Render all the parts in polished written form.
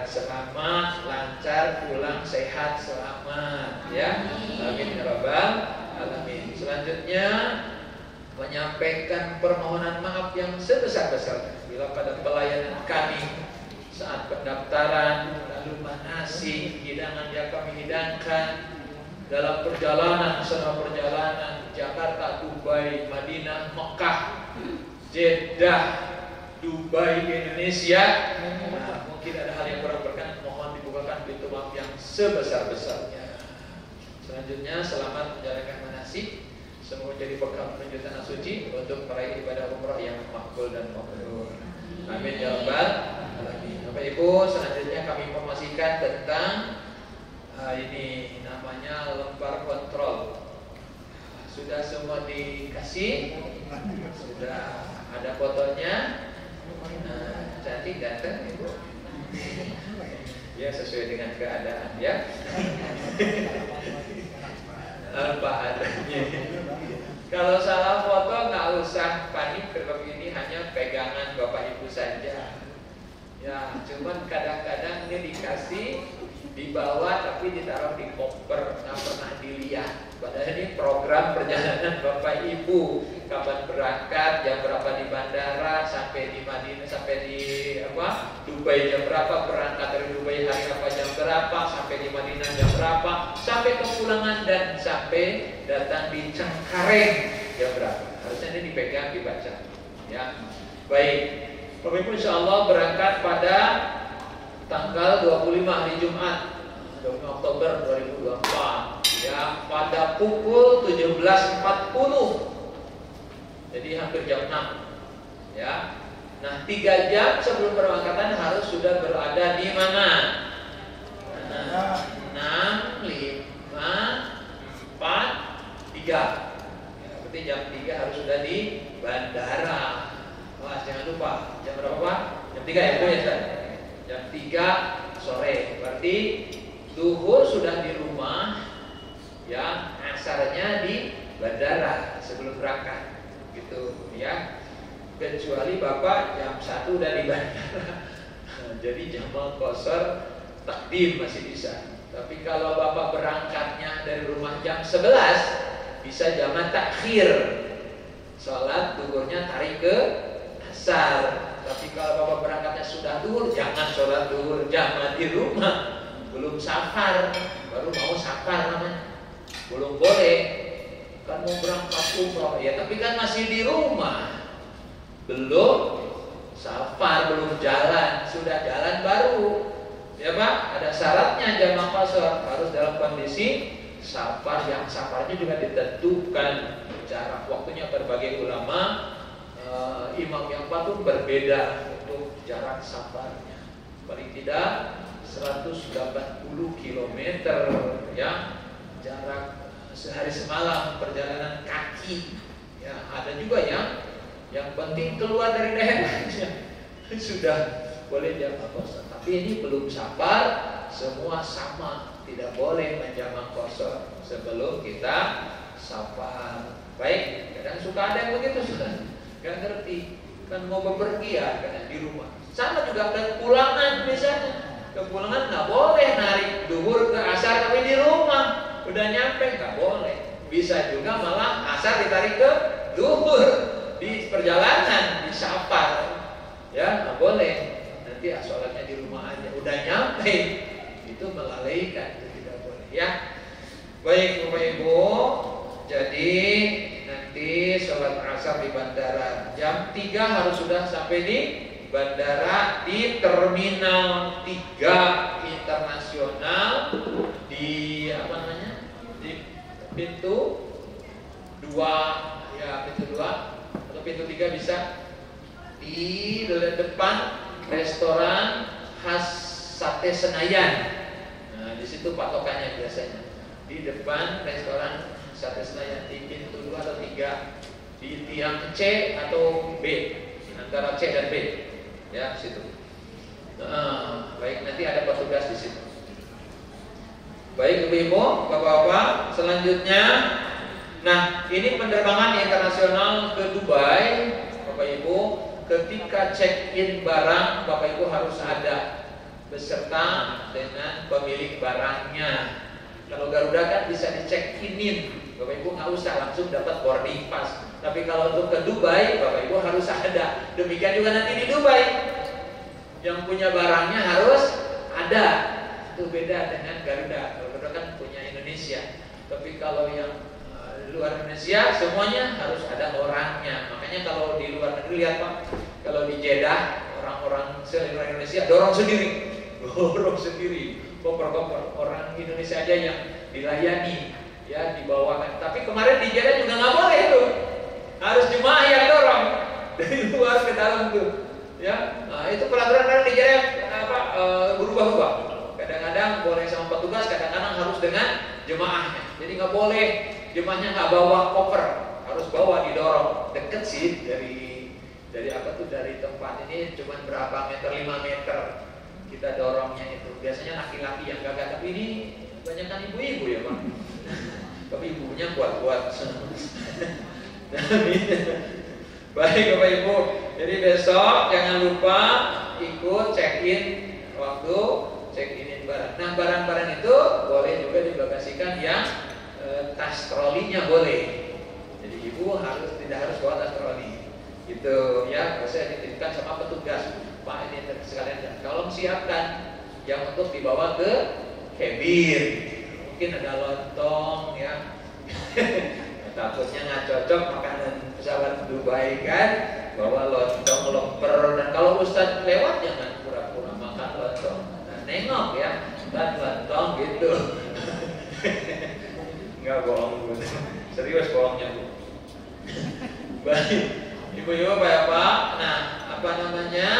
berangkat selamat, lancar, pulang sehat selamat, ya. Amin ya rabbal alamin. Selanjutnya menyampaikan permohonan maaf yang sebesar-besarnya bila pada pelayanan kami saat pendaftaran, lalu manasik, hidangan yang kami hidangkan dalam perjalanan, selama perjalanan Jakarta, Dubai, Madinah, Mekah, Jeddah, Dubai, Indonesia. Nah, mungkin ada hal yang kurang berkenan, mohon dibukakan pintu maaf yang sebesar-besarnya. Selanjutnya selamat menjalankan manasik. Semoga jadi bekal menuju tanah suci untuk meraih ibadah umrah yang makbul dan mabrur. Amin ya rabbal alamin. Bapak Ibu, selanjutnya kami informasikan tentang ini namanya lembar kontrol. Sudah semua dikasih, sudah ada fotonya. Cantik ganteng Ibu. Ya sesuai dengan keadaan ya. Apa adanya. Kalau salah foto nggak usah panik, seperti ini hanya pegangan Bapak Ibu saja. Ya, cuman kadang-kadang ini dikasih dibawa tapi ditaruh di koper, nggak pernah dilihat. Padahal ini program perjalanan Bapak Ibu, kapan berangkat, jam berapa di bandara, sampai di Madinah, sampai di Dubai jam berapa, berangkat dari Dubai hari apa jam berapa, sampai di Madinah jam berapa, sampai kepulangan dan sampai datang di Cengkareng jam berapa. Harusnya ini dipegang, dibaca. Ya, baik. Bapak Ibu insya Allah berangkat pada tanggal 25 hari Jumat 25 Oktober 2024 ya, pada pukul 17.40. Jadi hampir jam 6 ya. Nah 3 jam sebelum berangkatan harus sudah berada di mana? 6, 5, 4, 3 ya, berarti jam 3 harus sudah di bandara. Wah, jangan lupa jam berapa Pak? Jam 3 ya Bu ya. Jam 3 sore, berarti zuhur sudah di rumah, ya, asarnya di bandara sebelum berangkat, gitu, ya. Kecuali Bapak jam 1 udah di bandara, jadi jamal qasar takdim masih bisa. Tapi kalau Bapak berangkatnya dari rumah jam 11, bisa jamak takhir, sholat zuhurnya tarik ke asar. Tapi kalau Bapak berangkatnya sudah zuhur, jangan sholat zuhur jamaah di rumah. Belum safar, baru mau safar namanya. Belum boleh. Kan mau berangkat umroh, ya tapi kan masih di rumah. Belum safar, belum jalan, sudah jalan baru. Ya Pak, ada syaratnya jamaah qasar, harus dalam kondisi safar, yang safarnya juga ditentukan jarak waktunya. Berbagai ulama imam yang patuh berbeda untuk jarak safarnya, paling tidak 180 km ya, jarak sehari semalam perjalanan kaki ya. Ada juga yang penting keluar dari daerahnya sudah boleh jamak qasar. Tapi ini belum safar, semua sama, tidak boleh menjamak qasar sebelum kita safar. Baik, kadang suka ada yang begitu sudah gak ngerti, kan mau bepergian kan di rumah. Sama juga kepulangan misalnya, kepulangan nggak boleh narik duhur ke asar tapi di rumah udah nyampe, nggak boleh. Bisa juga malah asar ditarik ke duhur di perjalanan, di safar, ya nggak boleh. Nanti sholatnya di rumah aja, udah nyampe itu melalaikan, itu tidak boleh ya. Baik Bapak Ibu, jadi nanti sholat asar di bandara jam 3 harus sudah sampai di bandara, di Terminal 3 Internasional, di apa namanya, di pintu 2 ya, pintu 2 atau pintu 3 bisa, di depan restoran khas Sate Senayan. Nah di situ patokannya biasanya di depan restoran Sate Senayan, di pintu 2 atau 3, di tiang C atau B, antara C dan B, ya situ. Baik, nanti ada petugas di situ. Baik Ibu-ibu, Bapak-bapak, selanjutnya, nah ini penerbangan internasional ke Dubai, Bapak Ibu, ketika check-in barang, Bapak Ibu harus ada beserta dengan pemilik barangnya. Kalau Garuda kan bisa dicek-inin, Bapak Ibu nggak usah langsung dapat boarding pass. Tapi kalau untuk ke Dubai, Bapak Ibu harus ada. Demikian juga nanti di Dubai, yang punya barangnya harus ada. Itu beda dengan Garuda. Garuda kan punya Indonesia. Tapi kalau yang luar Indonesia semuanya harus ada orangnya. Makanya kalau di luar negeri lihat Pak, kalau di Jeddah orang-orang seluruh Indonesia dorong sendiri, koper-koper. Orang Indonesia aja yang dilayani, ya dibawakan. Tapi kemarin di Jeddah juga nggak boleh itu, harus jemaah yang dorong dari luar ke dalam tuh. Ya, nah, itu peraturan di Jeddah berubah-ubah. Kadang-kadang boleh sama petugas, kadang-kadang harus dengan jemaahnya. Jadi nggak boleh jemaahnya nggak bawa koper, harus bawa didorong. Deket sih dari apa tuh, dari tempat ini cuma berapa meter, 5 meter kita dorongnya itu. Biasanya laki-laki yang gagah, tapi ini banyakkan ibu-ibu ya Pak. Tapi ibunya kuat-kuat. Baik Bapak Ibu, jadi besok jangan lupa ikut check-in waktu check-inin barang. Nah barang-barang itu boleh juga dibagasikan yang tas trolinya boleh. Jadi ibu tidak harus bawa tas troli. Gitu ya, saya dititipkan sama petugas. Pak ini sekalian tolong siapkan yang untuk dibawa ke cabin. Mungkin ada lontong ya. Takutnya nggak cocok makanan pesawat Dubai kan, bawa lontong, lemper. Dan kalau Ustadz lewat jangan pura-pura makan lontong. Nah, nengok ya, Ustadz lontong gitu. Nggak bohong Bu. Serius bohongnya Bu. Baik, Ibu-ibu Bapak. Nah, apa namanya?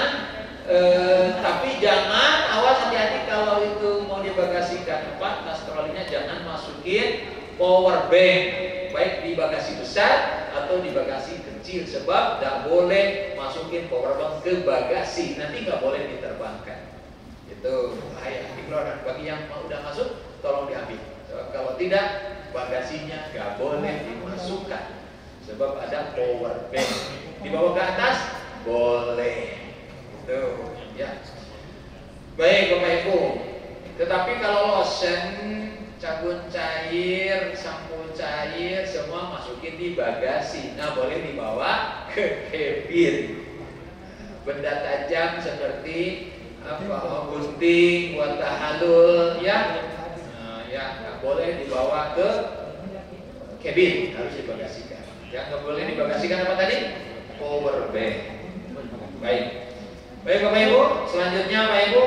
Tapi jangan, awas hati-hati kalau itu mau dibagasikan. Tas trolinya jangan masukin power bank, baik di bagasi besar atau di bagasi kecil, sebab tidak boleh masukin power bank ke bagasi, nanti nggak boleh diterbangkan. Itu bahaya, dikeluarkan. Bagi yang udah masuk, tolong diambil. Sebab kalau tidak, bagasinya nggak boleh dimasukkan, sebab ada power bank. Dibawa ke atas, boleh. Itu ya. Baik Bapak Ibu. Tetapi kalau lotion, sabun cair, sampo cair, semua masukin di bagasi. Nah, boleh dibawa ke cabin. Benda tajam seperti gunting, buat tahalul, ya, ya nggak boleh dibawa ke cabin, harus dibagasikan. Yang nggak boleh dibagasikan apa tadi? Power bank. Baik, baik Bapak Ibu. Selanjutnya Pak Ibu,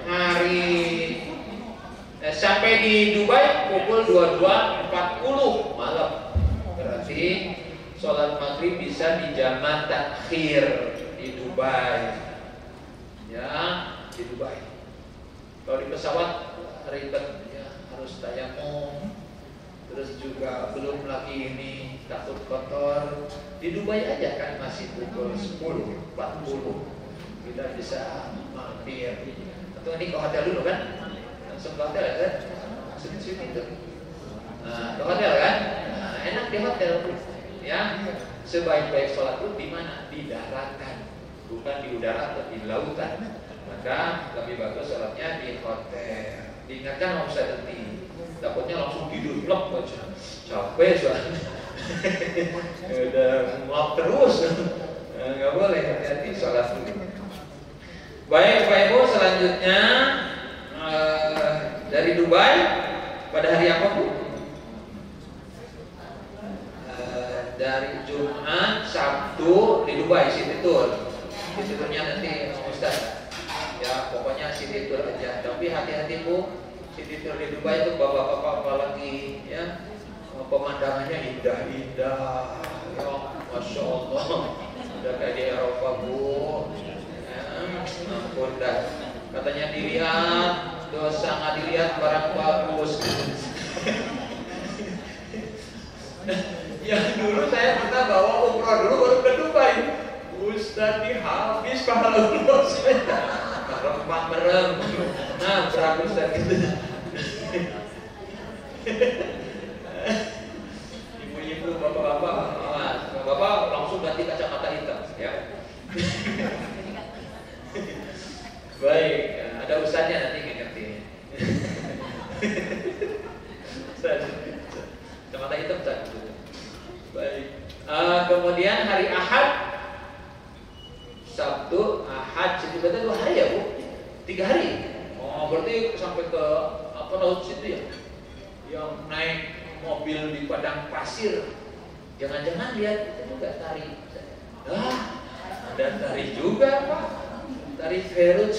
hari sampai di Dubai pukul 22.40 malam. Berarti sholat maghrib bisa di jamak takhir di Dubai. Ya, di Dubai. Kalau di pesawat ribet ya, harus tayamum. Terus juga belum lagi ini takut kotor. Di Dubai aja kan masih pukul 10.40. Kita bisa mampir. Atau ini ke hotel dulu kan? Langsung ke hotel kan? Sini itu. Nah, ke hotel kan? Nah, enak di hotel ya. Sebaik-baik sholat itu di mana? Di daratan, bukan di udara atau di lautan. Maka lebih bagus sholatnya di hotel. Diingatkan nggak usah berhenti. Takutnya langsung tidur, plek aja. Capek soalnya. Udah ngelap terus. Nggak boleh, hati-hati sholat dulu. Baik Bapak Ibu, selanjutnya dari Dubai pada hari apa Bu? Dari Jumat, Sabtu di Dubai City Tour. City Tournya nanti Ustaz. Ya pokoknya City Tour aja. Tapi hati-hati Bu, City Tour di Dubai itu bapak-bapak apalagi ya, pemandangannya indah-indah. Ya Masya Allah, udah kayak di Eropa Bu. Ampun dah. Katanya dilihat, dosa nggak dilihat barang bagus. Yang dulu saya pernah bawa umroh dulu baru ke Dubai. Ustaz habis pahala umroh saya. Merem. Nah, berapa Ustaz gitu. Ibu-ibu, bapak langsung ganti kacamata hitam ya. Baik, ada usaha Ustaznya nanti ngerti. Kacamata hitam Ustaz. Baik. Kemudian hari Ahad, Sabtu, Ahad, jadi berarti 2 hari ya Bu? 3 hari. Oh berarti sampai ke apa laut situ ya? Yang naik mobil di padang pasir. Jangan-jangan lihat itu juga tari. Ada tari juga Pak. Tari Ferut.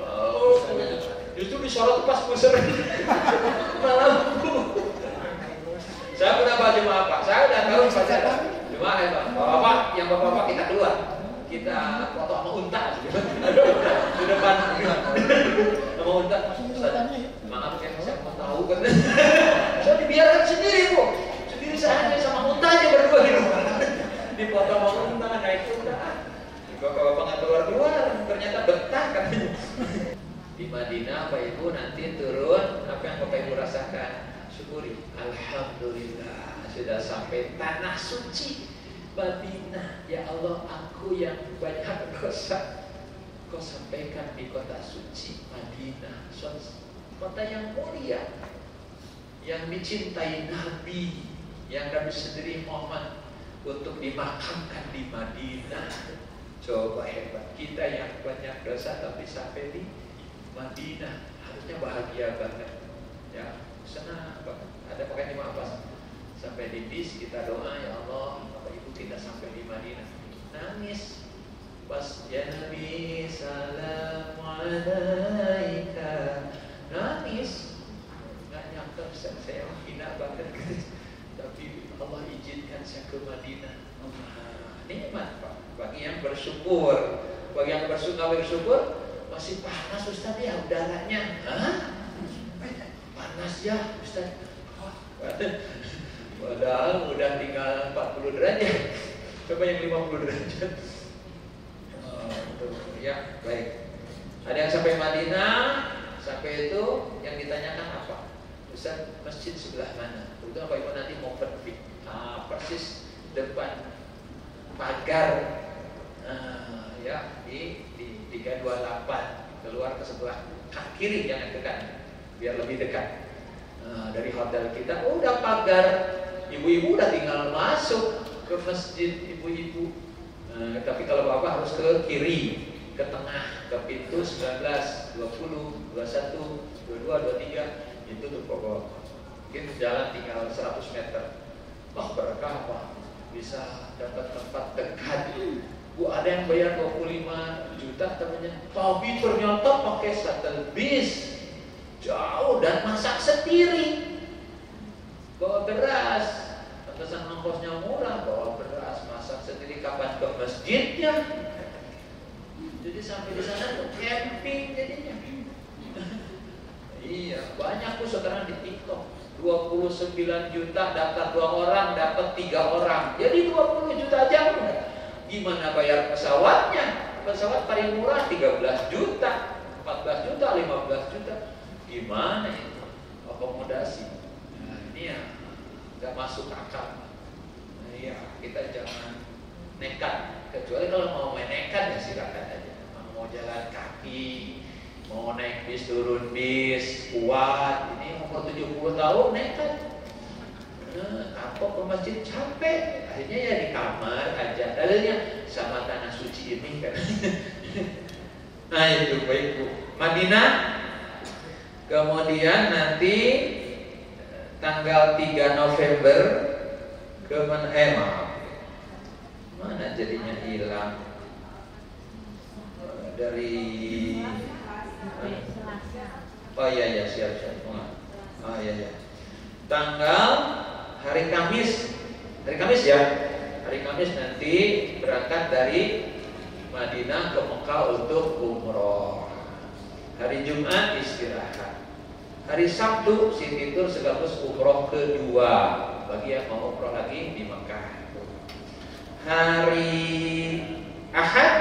Oh, justru disorot pas pusar malam. Saya pernah baca apa? Saya udah tahu baca. Cuma ya Pak, bapak yang bapak kita keluar, kita foto sama unta. Di depan sama unta. Maaf ya, saya mau tahu kan. Saya dibiarkan sendiri Bu, sendiri saja sama unta aja berdua di rumah. Di foto sama unta, naik unta. Bapak-bapak nggak keluar-keluar, ternyata betah katanya. Di Madinah Bapak Ibu nanti turun, apa yang Bapak Ibu rasakan? Syukuri, alhamdulillah sudah sampai tanah suci Madinah. Ya Allah, aku yang banyak dosa Kau sampaikan di kota suci Madinah, kota yang mulia, yang dicintai Nabi, yang Nabi sendiri mohon untuk dimakamkan di Madinah. Coba hebat, kita yang banyak dosa tapi sampai di Madinah, harusnya bahagia banget ya, senang banget. Ada pakai apa? Sampai di bis kita doa, ya Allah, Bapak Ibu kita sampai di Madinah. Nangis pas ya Nabi salam alaika, nangis. Nggak nyangka saya hina banget tapi Allah izinkan saya ke Madinah. Nikmat Pak, bagi yang bersyukur. Bagi yang bersyukur masih panas Ustaz ya udaranya. Panas ya Ustaz. Padahal udah tinggal 40 derajat. Coba yang 50 derajat. Ya, baik. Ada yang sampai Madinah, sampai itu yang ditanyakan apa? Ustaz, masjid sebelah mana? Itu Bapak Ibu nanti mau perfect. Persis depan pagar ya di 328 keluar ke sebelah kiri yang dekat biar lebih dekat dari hotel kita. Udah pagar, ibu-ibu udah tinggal masuk ke masjid ibu-ibu. Tapi kalau bapak harus ke kiri, ke tengah, ke pintu 19, 20, 21, 22, 23 itu tuh pokok. Mungkin jalan tinggal 100 meter. Wah berkah Pak, bisa dapat tempat dekat. Bu ada yang bayar 25 juta temannya, tapi ternyata pakai shuttle bis jauh dan masak sendiri. Bawa beras, pantesan ongkosnya murah, bawa beras, masak sendiri. Kapan ke masjidnya? Jadi sampai di sana tuh camping jadinya. Iya, banyak tuh sekarang di TikTok. 29 juta daftar 2 orang, dapat 3 orang. Jadi 20 juta aja udah. Gimana bayar pesawatnya? Pesawat paling murah 13 juta, 14 juta, 15 juta. Gimana itu? Akomodasi. Nah, ini ya nggak masuk akal. Nah, iya, kita jangan nekat. Kecuali kalau mau main nekat ya silakan aja. Mau jalan kaki, mau naik bis turun bis, kuat. Ini umur 70 tahun nekat. Kapok ke masjid capek, akhirnya ya di kamar aja. Dalilnya sama tanah suci ini kan. Nah itu baik Bu. Madinah. Kemudian nanti tanggal 3 November ke mana? Maaf, mana jadinya hilang dari. Oh iya siap. Oh iya. Tanggal hari Kamis ya. Hari Kamis nanti berangkat dari Madinah ke Mekah untuk umroh. Hari Jumat istirahat. Hari Sabtu Siti Tur sekaligus umroh kedua bagi yang mau umroh lagi di Mekah. Hari Ahad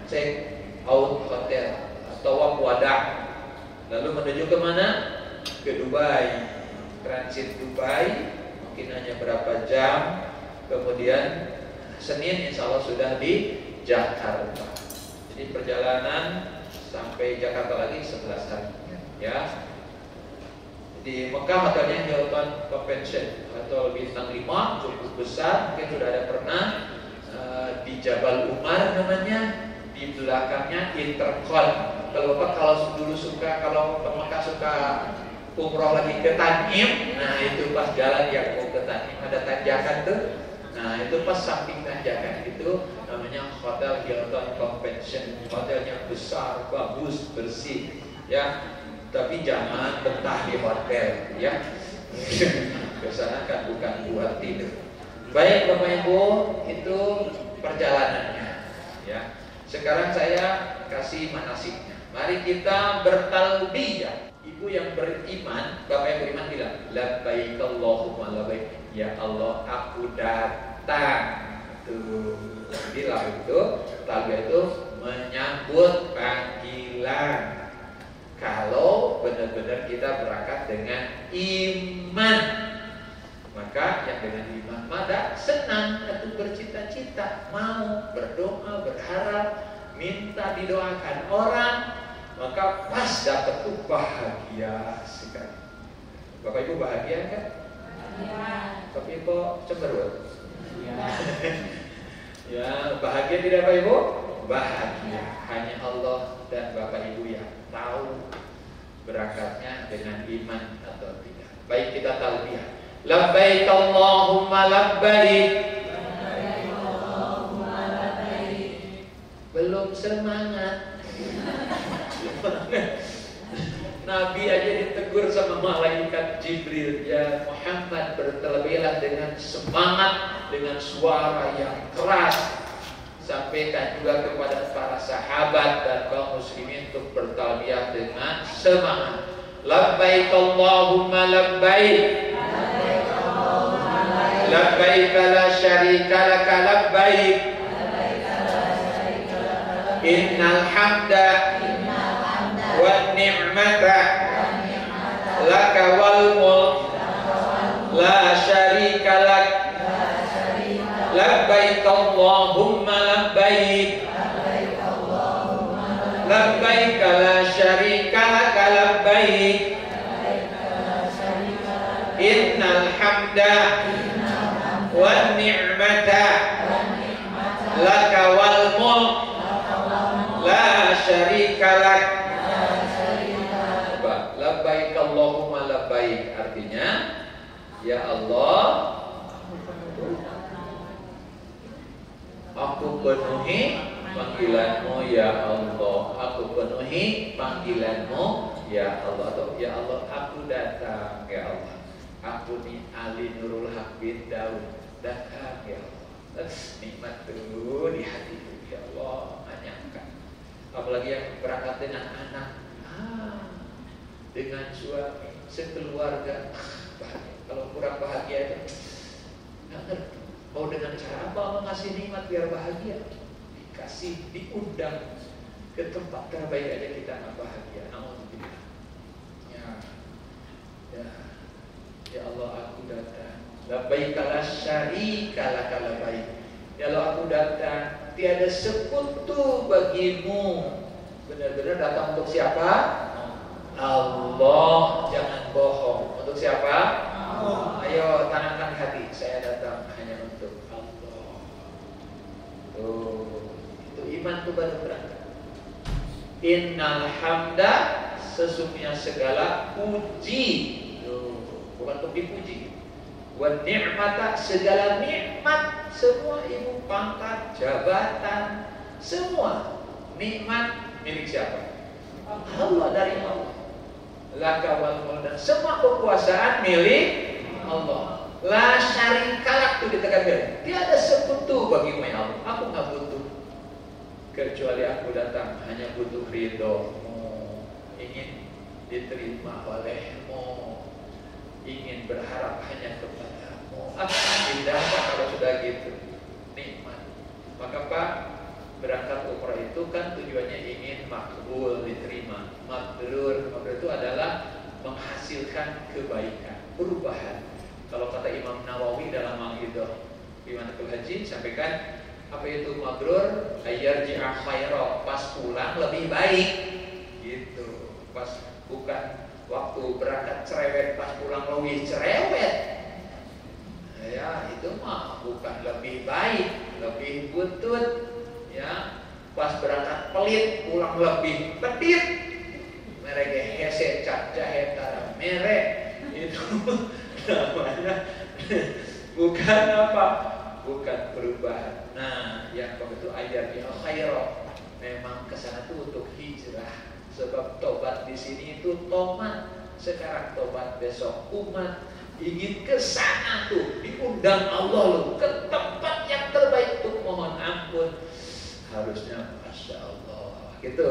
check out hotel atau wada. Lalu menuju ke mana? Ke Dubai. Transit Dubai mungkin hanya berapa jam, kemudian Senin insya Allah sudah di Jakarta. Jadi perjalanan sampai Jakarta lagi 11 hari ya. Di Mekah hotelnya Hilton Convention atau bintang 5, cukup besar, mungkin sudah ada pernah. Di Jabal Umar namanya, di belakangnya Intercon. Kalau dulu suka, kalau ke Mekah suka umroh lagi ke Tanim, nah itu pas jalan yang mau ke Tanim ada tanjakan tuh. Nah itu pas samping tanjakan itu namanya Hotel Hilton Convention. Hotelnya besar, bagus, bersih ya. Tapi jangan betah di hotel ya. Kesana kan bukan buat tidur. Baik Bapak Ibu, itu perjalanannya ya. Sekarang saya kasih manasiknya. Mari kita bertalbiyah. Ibu yang beriman, Bapak yang beriman bilang, labbaik Allahumma labbaik. Ya Allah, aku datang. Tuh, bilang itu, talbiyah itu menyambut panggilan. Kalau benar-benar kita berangkat dengan iman, maka yang dengan iman maka senang atau bercita-cita, mau berdoa, berharap, minta didoakan orang, maka pas dapat tuh bahagia sekali. Bapak Ibu bahagia enggak? Bahagia. Tapi kok cemberut? Ya, bahagia tidak Bapak Ibu? Bahagia. Hanya Allah dan Bapak Ibu yang tahu berangkatnya dengan iman atau tidak. Baik, kita talbiyah. Labbaik Allahumma labbaik. Belum semangat. Nabi aja ditegur sama malaikat Jibril, ya Muhammad, bertalbiyah dengan semangat, dengan suara yang keras. Sampaikan juga kepada para sahabat dan kaum muslimin untuk bertalbiyah dengan semangat. Labbaik Allahumma labbaik. Labbaik la syarika laka labbaik. Innal hamda wan ni'mata laka wal mulk la syarika lak. Labbaik Allahumma labbaik. Labbaik la syarika laka labbaik. Innal hamda wan ni'mata laka wal mulk la syarika lak. Labbaik Allahumma labbaik artinya, ya Allah, aku penuhi panggilanmu ya Allah. Aku penuhi panggilanmu ya Allah. Atau ya Allah, aku datang ya Allah. Aku nih Ali Nurul Haq bin Daud datang ya Allah. Nikmat tuh di hatiku ya Allah, anyangkan. Apalagi yang berangkat dengan anak, dengan suami, sekeluarga. Kalau kurang bahagia itu nggak ngerti. Mau dengan cara apa Allah ngasih nikmat biar bahagia? Dikasih, diundang ke tempat terbaik aja kita nggak bahagia. Alhamdulillah. Ya Allah, aku datang. Labbaik la syarika laka labbaik. Ya Allah, aku datang. Tiada sekutu bagimu. Benar-benar datang untuk siapa? Allah. Jangan bohong. Untuk siapa? Allah. Ayo tanamkan hati. Saya datang hanya untuk Allah. Tuh, itu iman tuh baru berangkat. Innal hamda, sesungguhnya segala puji. Tuh, bukan untuk dipuji. Wa ni'mata, segala nikmat, semua ilmu, pangkat, jabatan, semua nikmat milik siapa? Allah, dari Allah. Laka wal mulk, dan semua kekuasaan milik Allah. La syarika itu ditekankan. Tiada sekutu bagimu ya Allah. Aku nggak butuh, kecuali aku datang hanya butuh ridhomu, ingin diterima olehmu, ingin berharap hanya kepadamu. Indah kalau sudah gitu, nikmat. Maka Pak, berangkat umrah itu kan tujuannya ingin makbul, diterima. Mabrur itu adalah menghasilkan kebaikan, perubahan. Kalau kata Imam Nawawi dalam Al-Idah, di manaqib haji sampaikan apa itu mabrur ayyarji'a khaira, pas pulang lebih baik gitu. Pas bukan waktu berangkat cerewet, pas pulang lebih cerewet. Ya, itu mah bukan lebih baik, lebih butut. Ya, pas berangkat pelit, pulang lebih pedit. Mereka hese cat jahe tara merek. Itu namanya bukan apa? Bukan perubahan. Nah, yang begitu ajar dia khairah. Memang kesana tuh untuk hijrah. Sebab tobat di sini itu tomat. Sekarang tobat, besok umat. Ingin kesana tuh, diundang Allah loh, ke tempat yang terbaik untuk mohon ampun. Harusnya Masya Allah. Gitu.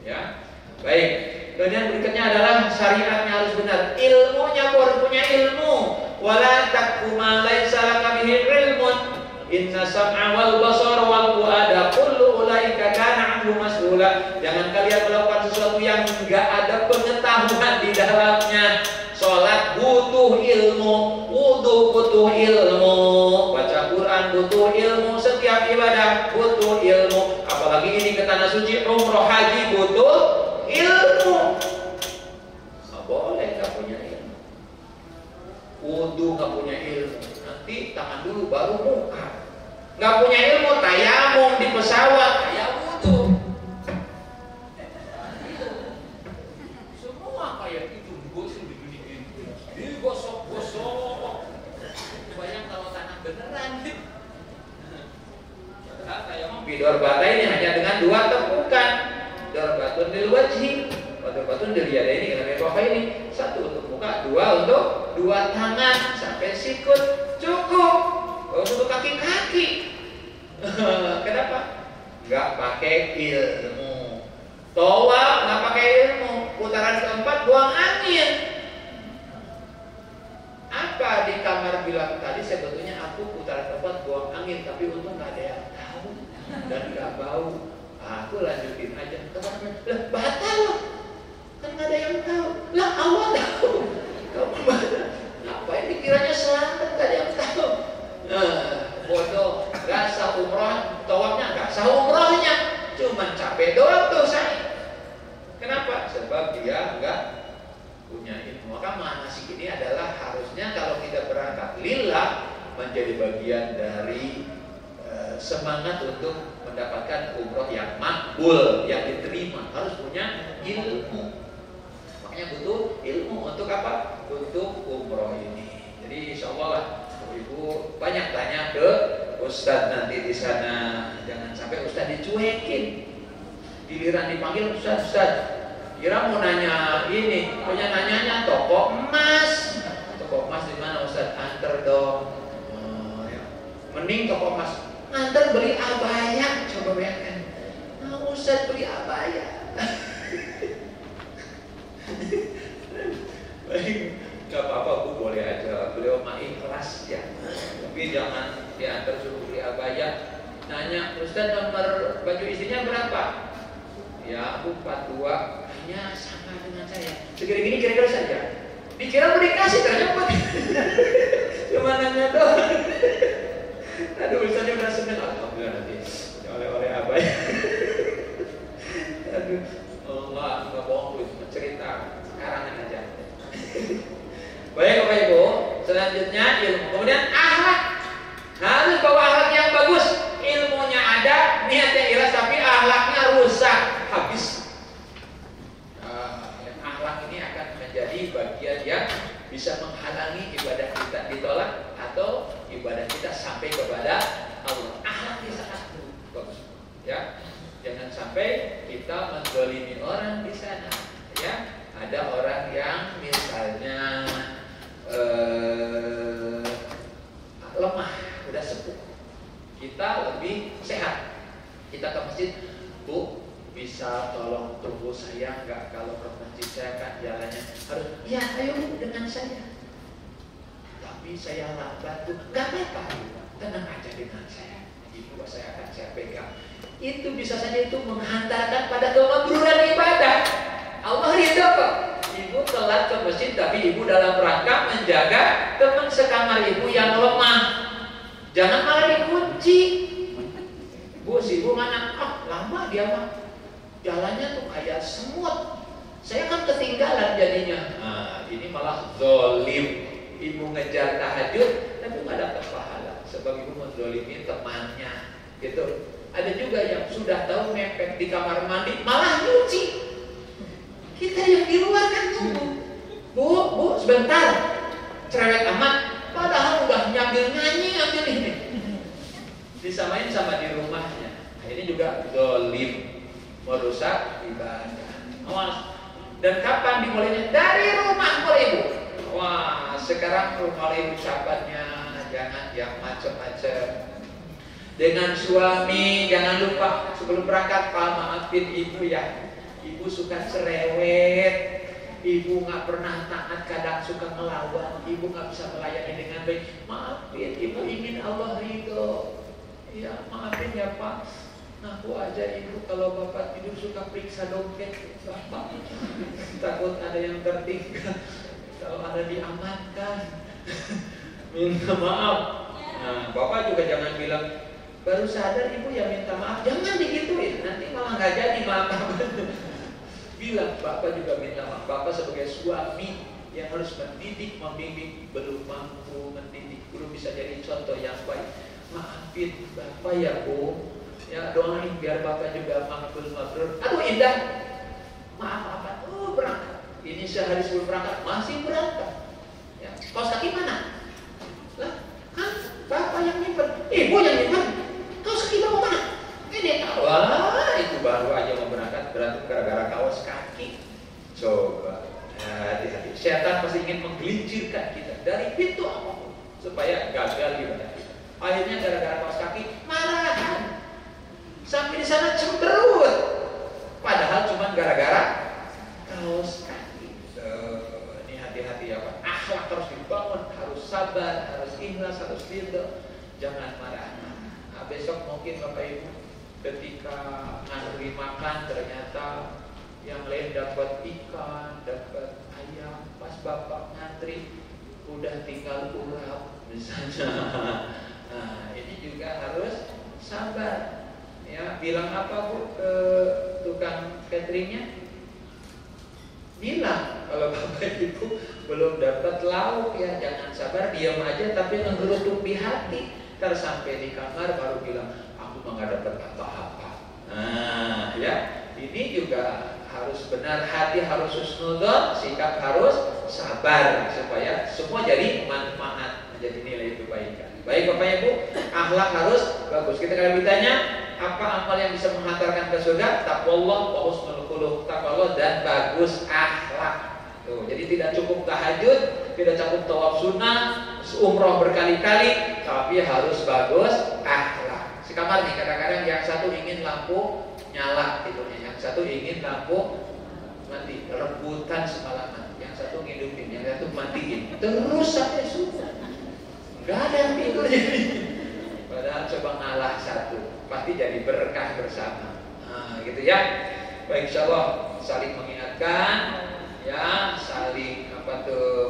Ya. Baik. Kemudian berikutnya adalah syariatnya harus benar. Ilmunya harus punya ilmu. Wala taqfu ma laisa laka bihi ilmun. Inna sam'a wal basara wal fuada kullu ulaika kana 'anhu mas'ula. Jangan kalian melakukan sesuatu yang enggak ada pengetahuan di dalamnya. Salat butuh ilmu, wudu butuh ilmu, baca Quran butuh ilmu, setiap ibadah butuh ilmu. Apalagi ini ke tanah suci, umroh haji butuh ilmu. Nggak boleh nggak punya ilmu. Wudu nggak punya ilmu, nanti tangan dulu baru muka. Nggak punya ilmu, tayamum di pesawat kayak wudu. Semua kayak itu, digosok-gosok. Bayang kalau tanah beneran. Tayamum bidor bata ini hanya dengan 2 tepukan. Darbatun lil wajhi, darbatun lil yadaini, ini 1 untuk muka, 2 untuk 2 tangan sampai sikut, cukup. Untuk kaki-kaki. Kenapa? Enggak pakai ilmu. Tawaf enggak pakai ilmu. Putaran keempat buang angin. Apa di kamar bilang tadi sebetulnya aku putaran keempat buang angin, tapi untung enggak ada yang tahu dan enggak bau. Aku lanjutin aja. Teman-teman, lah batal loh. Kan nggak ada yang tahu. Lah Allah tahu. Kamu mana? Apa ini kiranya selamat? Nggak ada yang tahu. Bodoh. Gak sah umroh, tawafnya gak sah umrohnya. Cuman capek doang tuh saya. Kenapa? Sebab dia nggak punya ilmu. Maka manasik ini adalah harusnya kalau kita berangkat lillah menjadi bagian dari semangat untuk mendapatkan umroh yang makbul, yang diterima. Harus punya ilmu. Makanya butuh ilmu untuk apa? Untuk umroh ini. Jadi insya Allah lah, ibu banyak tanya ke Ustadz nanti di sana. Jangan sampai Ustadz dicuekin. Giliran dipanggil Ustadz, kira mau nanya ini, punya nanyanya toko emas. Toko emas di mana Ustadz? Antar dong. Ya. Mending toko emas antar beli abaya, coba bayangkan. Nah, Ustadz beli abaya. Baik, nggak apa-apa, Bu, boleh aja. Beliau mah ikhlas ya. Tapi jangan diantar suruh beli abaya. Nanya, Ustadz nomor baju istrinya berapa? Ya, aku 42. Hanya sama dengan saya. Segini-gini kira-kira saja. Dikira mau dikasih, ternyata cuma nanya doang. Aduh, Ustaznya udah seneng. Alhamdulillah nanti oleh-oleh abaya. Aduh, Allah, nggak bohong, cerita sekarang aja. Baik Bapak Ibu, selanjutnya ilmu. Kemudian akhlak. Harus bawa akhlak yang bagus. Ilmunya ada, niatnya ikhlas, tapi akhlaknya rusak, habis. Akhlak ini akan menjadi bagian yang bisa menghalangi ibadah kita ditolak atau ibadah kita sampai kepada Allah. Akhlaknya sangat bagus, ya. Jangan sampai kita menzalimi orang di sana, ya. Ada orang yang misalnya lemah, udah sepuh. Kita lebih sehat. Kita ke masjid, Bu, bisa tolong tunggu saya nggak? Kalau ke masjid saya kan jalannya harus, ya ayo dengan saya. Tapi saya lambat tuh, nggak apa-apa, tenang aja dengan saya. Ibu saya akan saya pegang. Itu bisa saja itu menghantarkan pada kemakruhan ibadah. Allah ridho kok. Ibu telat ke masjid, tapi ibu dalam rangka menjaga teman sekamar ibu yang lemah. Jangan malah dikunci. Bu, si Bu mana? Lama dia mah. Jalannya tuh kayak semut. Saya kan ketinggalan jadinya. Nah, ini malah zolim. Ibu ngejar tahajud, tapi nggak dapat pahala. Sebab ibu menzolimi temannya. Gitu. Ada juga yang sudah tahu mepet di kamar mandi, malah nyuci. Kita yang di luar kan tunggu. Bu, sebentar. Cerewet amat. Padahal udah nyambil nyanyi, ambil ini. Disamain sama di rumahnya. Nah, ini juga zolim, merusak ibadah. Awas. Dan kapan dimulainya? Dari rumah mulai ibu. Wah, sekarang mulai ucapannya jangan yang macam-macam. Dengan suami jangan lupa sebelum berangkat, Pak maafin ibu ya. Ibu suka cerewet. Ibu nggak pernah taat, kadang suka ngelawan. Ibu nggak bisa melayani dengan baik. Maafin, ibu ingin Allah ridho. Ya, maafin ya Pak. Ngaku aja ibu kalau bapak tidur suka periksa dompet bapak. Takut ada yang tertinggal. Kalau ada diamankan. Minta maaf. Nah, bapak juga jangan bilang baru sadar ibu ya minta maaf. Jangan digituin, nanti malah nggak jadi maaf. Bilang bapak juga minta maaf. Bapak sebagai suami yang harus mendidik, membimbing, belum mampu mendidik, belum bisa jadi contoh yang baik. Maafin bapak ya Bu. Ya doain biar bapak juga makbul mabrur. Aduh indah. Maaf apa? Oh berangkat. Ini sehari sebelum berangkat masih berangkat. Ya, kaos kaki mana? Lah, kan bapak yang nyimpen, ibu yang nyimpen. Kaos kaki bapak mana? Ini wah itu baru aja mau berangkat berantem gara-gara kaos kaki. Coba hati-hati. Setan pasti ingin menggelincirkan kita dari pintu apapun supaya gagal ibadah kita. Akhirnya gara-gara kaos kaki marahan. Sampai di sana cemberut. Padahal cuma gara-gara kaos kaki. Ini hati-hati ya Pak. Akhlak harus dibangun, harus sabar, harus ikhlas, harus ridho. Jangan marah-marah. Nah, besok mungkin Bapak Ibu ketika ngantri makan ternyata yang lain dapat ikan, dapat ayam, pas Bapak ngantri udah tinggal urap misalnya. Nah, ini juga harus sabar. Ya, bilang apa Bu ke tukang cateringnya? Bilang kalau Bapak Ibu belum dapat lauk ya jangan sabar, diam aja tapi menggerutuk di hati. Ntar sampai di kamar baru bilang aku mah nggak dapat apa-apa. Nah, ya ini juga harus benar, hati harus husnudzon, sikap harus sabar supaya semua jadi manfaat, menjadi nilai kebaikan. Baik Bapak Ibu, akhlak harus bagus. Kita akan ditanya apa amal yang bisa menghantarkan ke surga? Taqwallah wa husnul khuluq. Taqwallah dan bagus akhlak. Tuh, jadi tidak cukup tahajud, tidak cukup tawaf sunnah, umroh berkali-kali, tapi harus bagus akhlak. Sekamar nih, kadang-kadang yang satu ingin lampu nyala tidurnya, yang satu ingin lampu mati, rebutan semalaman, yang satu ngidupin, yang satu matiin, terus sampai subuh. Gak ada yang tidur jadi. Padahal coba ngalah satu, pasti jadi berkah bersama. Nah, gitu ya. Baik, insyaallah saling mengingatkan, ya, saling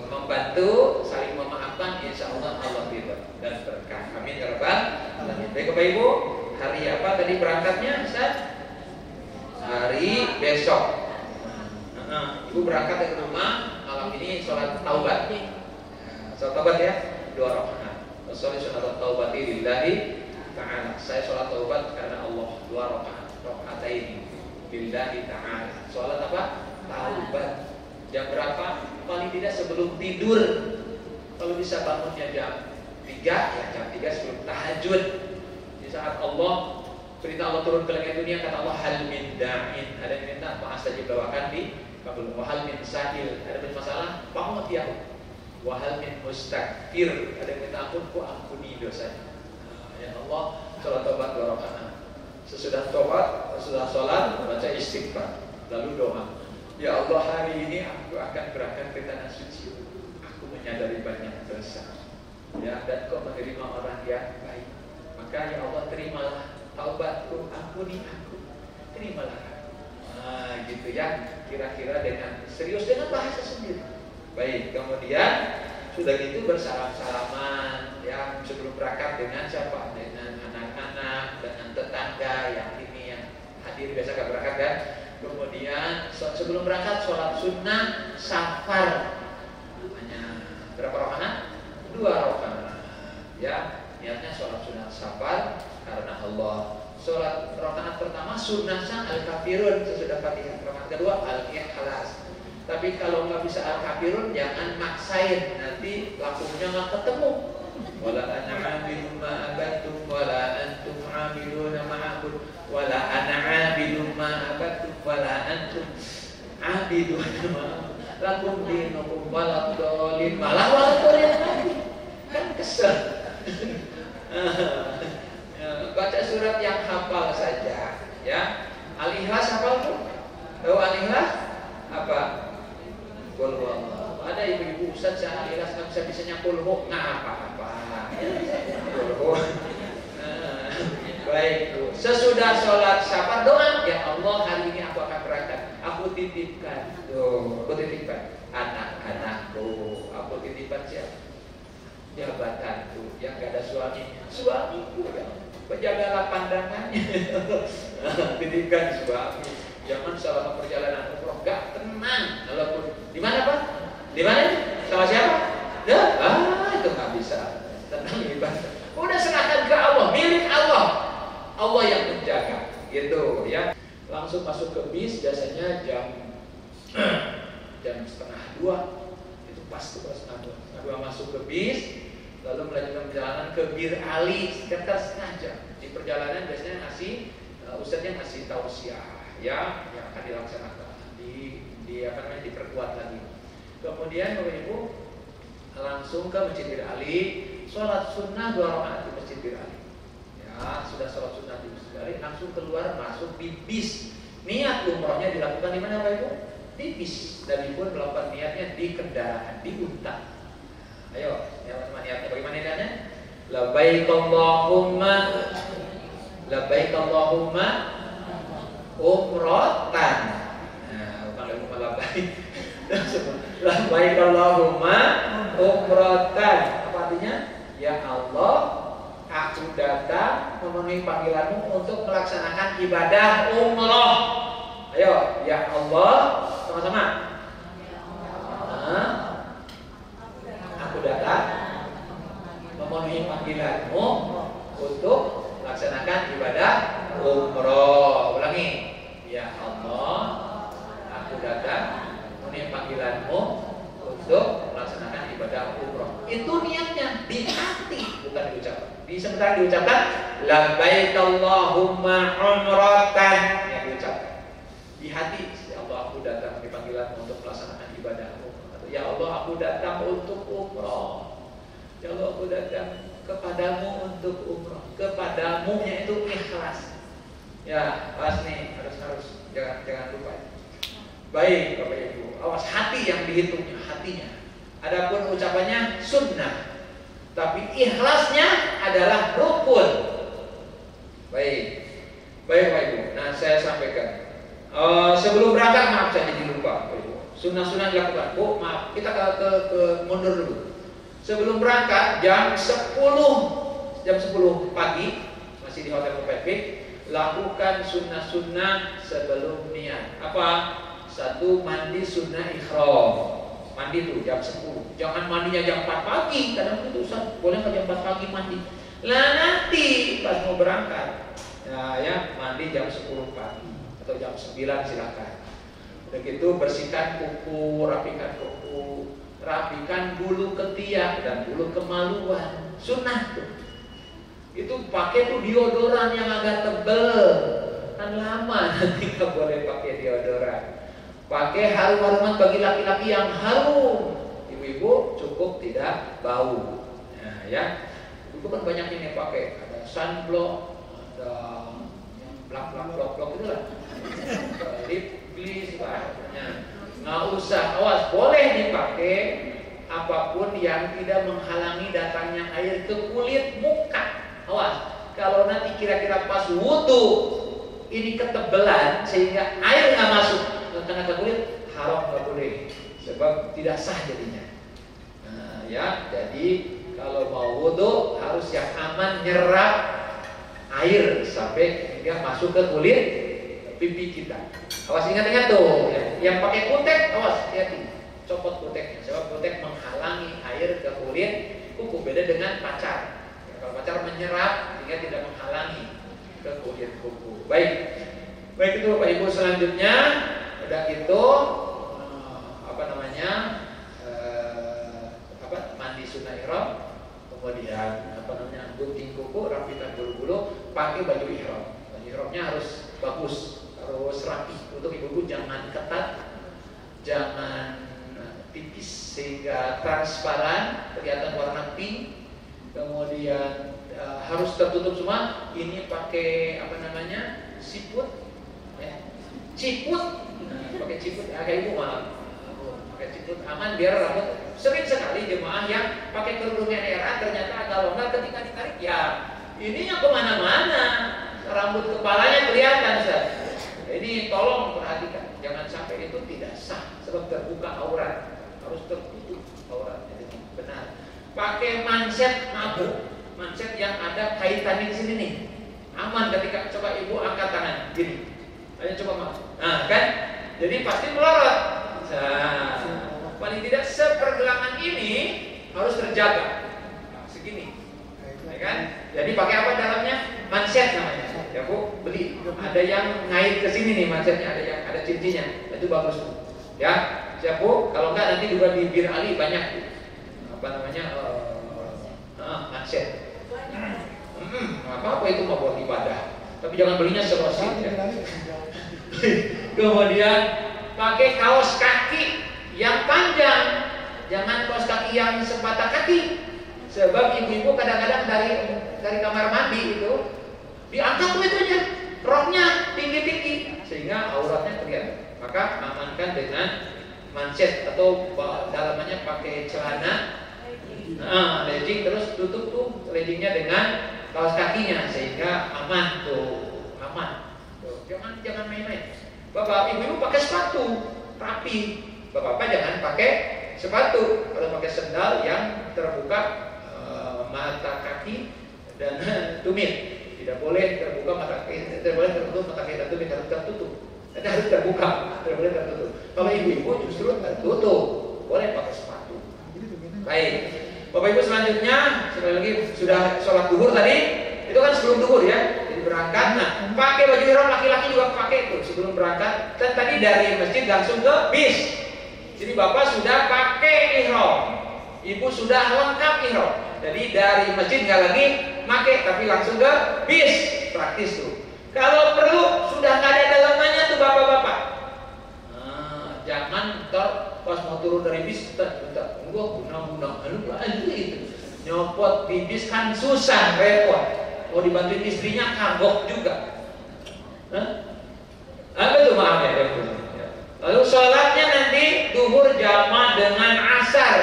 membantu, saling memaafkan, insyaallah Allah ridha dan berkah. Amin ya rabbal alamin. Baik Bapak Ibu, hari apa tadi berangkatnya, Ustaz? Hari besok. Ibu berangkat dari rumah malam ini sholat taubat. Sholat taubat ya, 2 rakaat. Sholat taubati lillahi ta'ala. Saya sholat taubat karena Allah, 2 rakaat ini lillahi ta'ala. Sholat apa? Taubat. Jam berapa? Paling tidak sebelum tidur. Kalau bisa bangunnya jam 3, ya jam 3 sebelum tahajud. Di saat Allah perintah Allah turun ke langit dunia, kata Allah hal min da'in. Ada yang minta apa? Astajib bawakan di kabul. Wahal min sa'il. Ada masalah? Pamut ya. Wahal min mustakfir. Ada yang minta ampun, ku ampuni dosanya. Ya Allah, sholat taubat 2 rakaat. Sesudah taubat, sesudah sholat, baca istighfar, lalu doa. Ya Allah, hari ini aku akan berangkat ke tanah suci. Aku menyadari banyak dosa. Ya, dan Kau menerima orang yang baik. Maka ya Allah, terimalah taubatku, ampuni aku, terimalah aku. Nah, gitu ya. Kira-kira dengan serius, dengan bahasa sendiri. Baik, kemudian sudah gitu bersalam-salaman. yang sebelum berangkat dengan siapa? Dengan anak-anak, dengan tetangga yang ini yang hadir biasa gak berangkat kan. Kemudian sebelum berangkat sholat sunnah safar, namanya berapa rakaat? 2 rakaat. Ya, niatnya sholat sunnah safar karena Allah. Sholat rakaat pertama sunnahnya al-kafirun sesudah Fatihah. Rakaat kedua al-ikhlas. Tapi kalau nggak bisa al-kafirun jangan maksain, nanti lakunya nggak ketemu. Wala ana 'abidun ma abattum wala antum 'abiduna ma a'bud wala ana 'abidun ma abattum wala antum 'abiduna ma lakum dinukum waladhdallin malah waladhdallin lagi. Kan kesel. Baca surat yang hafal saja ya. Al-Ikhlas hafal tuh? Tahu Al-Ikhlas apa? Qul huwallahu. Ada ibu-ibu Ustaz saya Al-Ikhlas nggak bisa bisanya qul hu, nggak apa-apa. Qul hu. Baik tuh. Sesudah sholat safar doa, ya Allah hari ini aku akan berangkat. Aku titipkan tuh, aku titipkan anak-anakku. Aku titipkan siapa? Jabatanku yang gak ada suaminya, suamiku ya. Penjagalah pandangannya. Titipkan suami. Jangan selama perjalanan umroh gak tenang. Walaupun di mana Pak? Di mana? Sama siapa? Itu nggak bisa. Tenang ibadah. Udah serahkan ke Allah, milik Allah. Allah yang menjaga. Gitu ya. Langsung masuk ke bis biasanya jam 1:30. Itu pas tuh pas 1:30 masuk ke bis. Lalu melanjutkan perjalanan ke Bir Ali sekitar setengah jam. Di perjalanan biasanya ngasih ustadznya ngasih tausiah ya yang akan dilaksanakan di apa namanya diperkuat lagi. Kemudian Bapak Ibu langsung ke Masjid Bir Ali, sholat sunnah 2 rakaat di Masjid Bir Ali. Ya sudah sholat sunnah di Masjid Bir Ali, langsung keluar masuk di bis. Niat umrohnya dilakukan di mana Bapak Ibu? Di bis. Nabi pun melakukan niatnya di kendaraan, di unta. Ayo, ya teman niatnya bagaimana niatnya? Labbaik Allahumma umratan. Nah, bukan umrah labbaik. Labbaik Allahumma umratan. Apa artinya? Ya Allah, aku datang memenuhi panggilanmu untuk melaksanakan ibadah umroh. Ayo, ya Allah, sama-sama. Aku datang memenuhi panggilanmu untuk melaksanakan ibadah umroh. Ulangi. Ya Allah, aku datang memenuhi panggilanmu untuk melaksanakan ibadah umroh. Itu niatnya di hati, bukan diucapkan. Sebentar diucapkan labbaik Allahumma umratan, yang diucapkan di hati. Ya Allah, aku datang memenuhi panggilanmu untuk melaksanakan ibadah umroh. Ya Allah, aku datang untuk umroh. Ya Allah, aku datang kepadamu untuk umroh. Kepadamu nya itu ikhlas. Ya, pas nih harus jangan lupa. Baik Bapak Ibu, awas hati yang dihitungnya, hatinya. Adapun ucapannya sunnah, tapi ikhlasnya adalah rukun. Baik Bapak Ibu. Nah saya sampaikan sebelum berangkat maaf saya jadi lupa Bapak Ibu. Sunnah-sunnah dilakukan. Bu, maaf, kita ke mundur dulu. Sebelum berangkat jam 10 pagi masih di Hotel Perfect, lakukan sunnah-sunnah sebelum niat. Apa? 1, mandi sunnah ihram. Mandi tuh jam 10. Jangan mandinya jam 4 pagi. Kadang itu Ustaz, boleh nggak jam 4 pagi mandi? Lah nanti pas mau berangkat. Nah, ya, mandi jam 10 pagi atau jam 9 silakan. Begitu bersihkan kuku, rapikan kuku, rapikan bulu ketiak dan bulu kemaluan. Sunnah tuh. Itu pakai tuh deodoran yang agak tebel. Kan lama nanti nggak boleh pakai deodoran. Pakai harum-haruman bagi laki-laki yang harum. Ibu-ibu cukup tidak bau. Nah, ya. Ibu kan banyak ini pakai. Ada sunblock, ada yang blak-blak itu lah. Please nggak usah, awas, boleh dipakai apapun yang tidak menghalangi datangnya air ke kulit muka. Awas, kalau nanti kira-kira pas wudhu ini ketebelan sehingga air nggak masuk ke kulit, haram, nggak boleh, sebab tidak sah jadinya. Nah, ya, jadi kalau mau wudhu harus yang aman nyerap air sampai hingga masuk ke kulit pipi kita. Awas, ingat-ingat tuh, yang pakai kutek, awas, hati-hati, copot kuteknya, sebab kutek menghalangi air ke kulit kuku, beda dengan pacar. Ya, kalau pacar menyerap, hingga tidak menghalangi ke kulit kuku. Baik itu Bapak Ibu, selanjutnya udah gitu mandi sunnah ihram, kemudian gunting kuku, rapikan bulu-bulu, pakai baju ihram. Baju ihramnya harus bagus, harus rapi. Untuk ibu-ibu jangan ketat, jangan tipis sehingga transparan, kelihatan warna pink. Kemudian harus tertutup semua. Ini pakai siput, ya. Ciput, pakai ciput. Kayak ibu malah pakai ciput aman biar rambut. Sering sekali jemaah yang pakai kerudungnya era ternyata kalau nggak ketika ditarik ya ininya kemana-mana, rambut kepalanya kelihatan. Ini tolong perhatikan, jangan sampai itu tidak sah, sebab terbuka aurat, harus tertutup auratnya dengan benar. Pakai manset mabuk, manset yang ada kaitannya di sini nih, aman ketika coba ibu angkat tangan gini, ayo coba mabuk, nah kan, jadi pasti melorot. Nah, paling tidak sepergelangan ini harus terjaga, segini, ya kan? Jadi pakai apa dalamnya? Manset namanya. Ya Bu, beli. Ada yang ngait ke sini nih mansetnya, ada cincinnya. Itu bagus Bu. Ya, siap Bu. Kalau enggak nanti juga di Bir Ali banyak manset. Apa itu mau buat ibadah. Tapi jangan belinya selosin ya. Kemudian pakai kaos kaki yang panjang. Jangan kaos kaki yang sebatang kaki. Sebab ibu-ibu kadang-kadang dari kamar mandi itu diangkat tuh itunya, roknya tinggi-tinggi sehingga auratnya kelihatan. Maka amankan dengan manset atau dalamannya pakai celana, legging, terus tutup tuh leggingnya dengan kaos kakinya sehingga aman tuh, aman. Tuh, jangan main-main. Bapak ibu pakai sepatu rapi, bapak jangan pakai sepatu. Kalau pakai sendal yang terbuka mata kaki dan tumit. Tidak boleh terbuka mata kaki, tidak boleh tertutup mata kaki dan tumit, harus tertutup. Nanti harus terbuka, tidak boleh tertutup. Kalau ibu-ibu justru tertutup, boleh pakai sepatu. Baik, Bapak Ibu selanjutnya, sekali lagi sudah sholat duhur tadi, itu kan sebelum duhur ya, jadi berangkat. Nah, pakai baju ihram laki-laki juga pakai itu sebelum berangkat. Dan tadi dari masjid langsung ke bis. Jadi Bapak sudah pakai ihram, Ibu sudah lengkap ihram. Jadi dari masjid nggak lagi pakai, tapi langsung ke bis, praktis tuh. Kalau perlu sudah nggak ada dalamannya tuh bapak-bapak. Jangan ntar pas mau turun dari bis, bentar, gua guna-guna, itu nyopot di bis kan susah, repot. Mau dibantuin istrinya kagok juga. Apa tuh maaf ya? Lalu sholatnya nanti duhur jamaah dengan asar.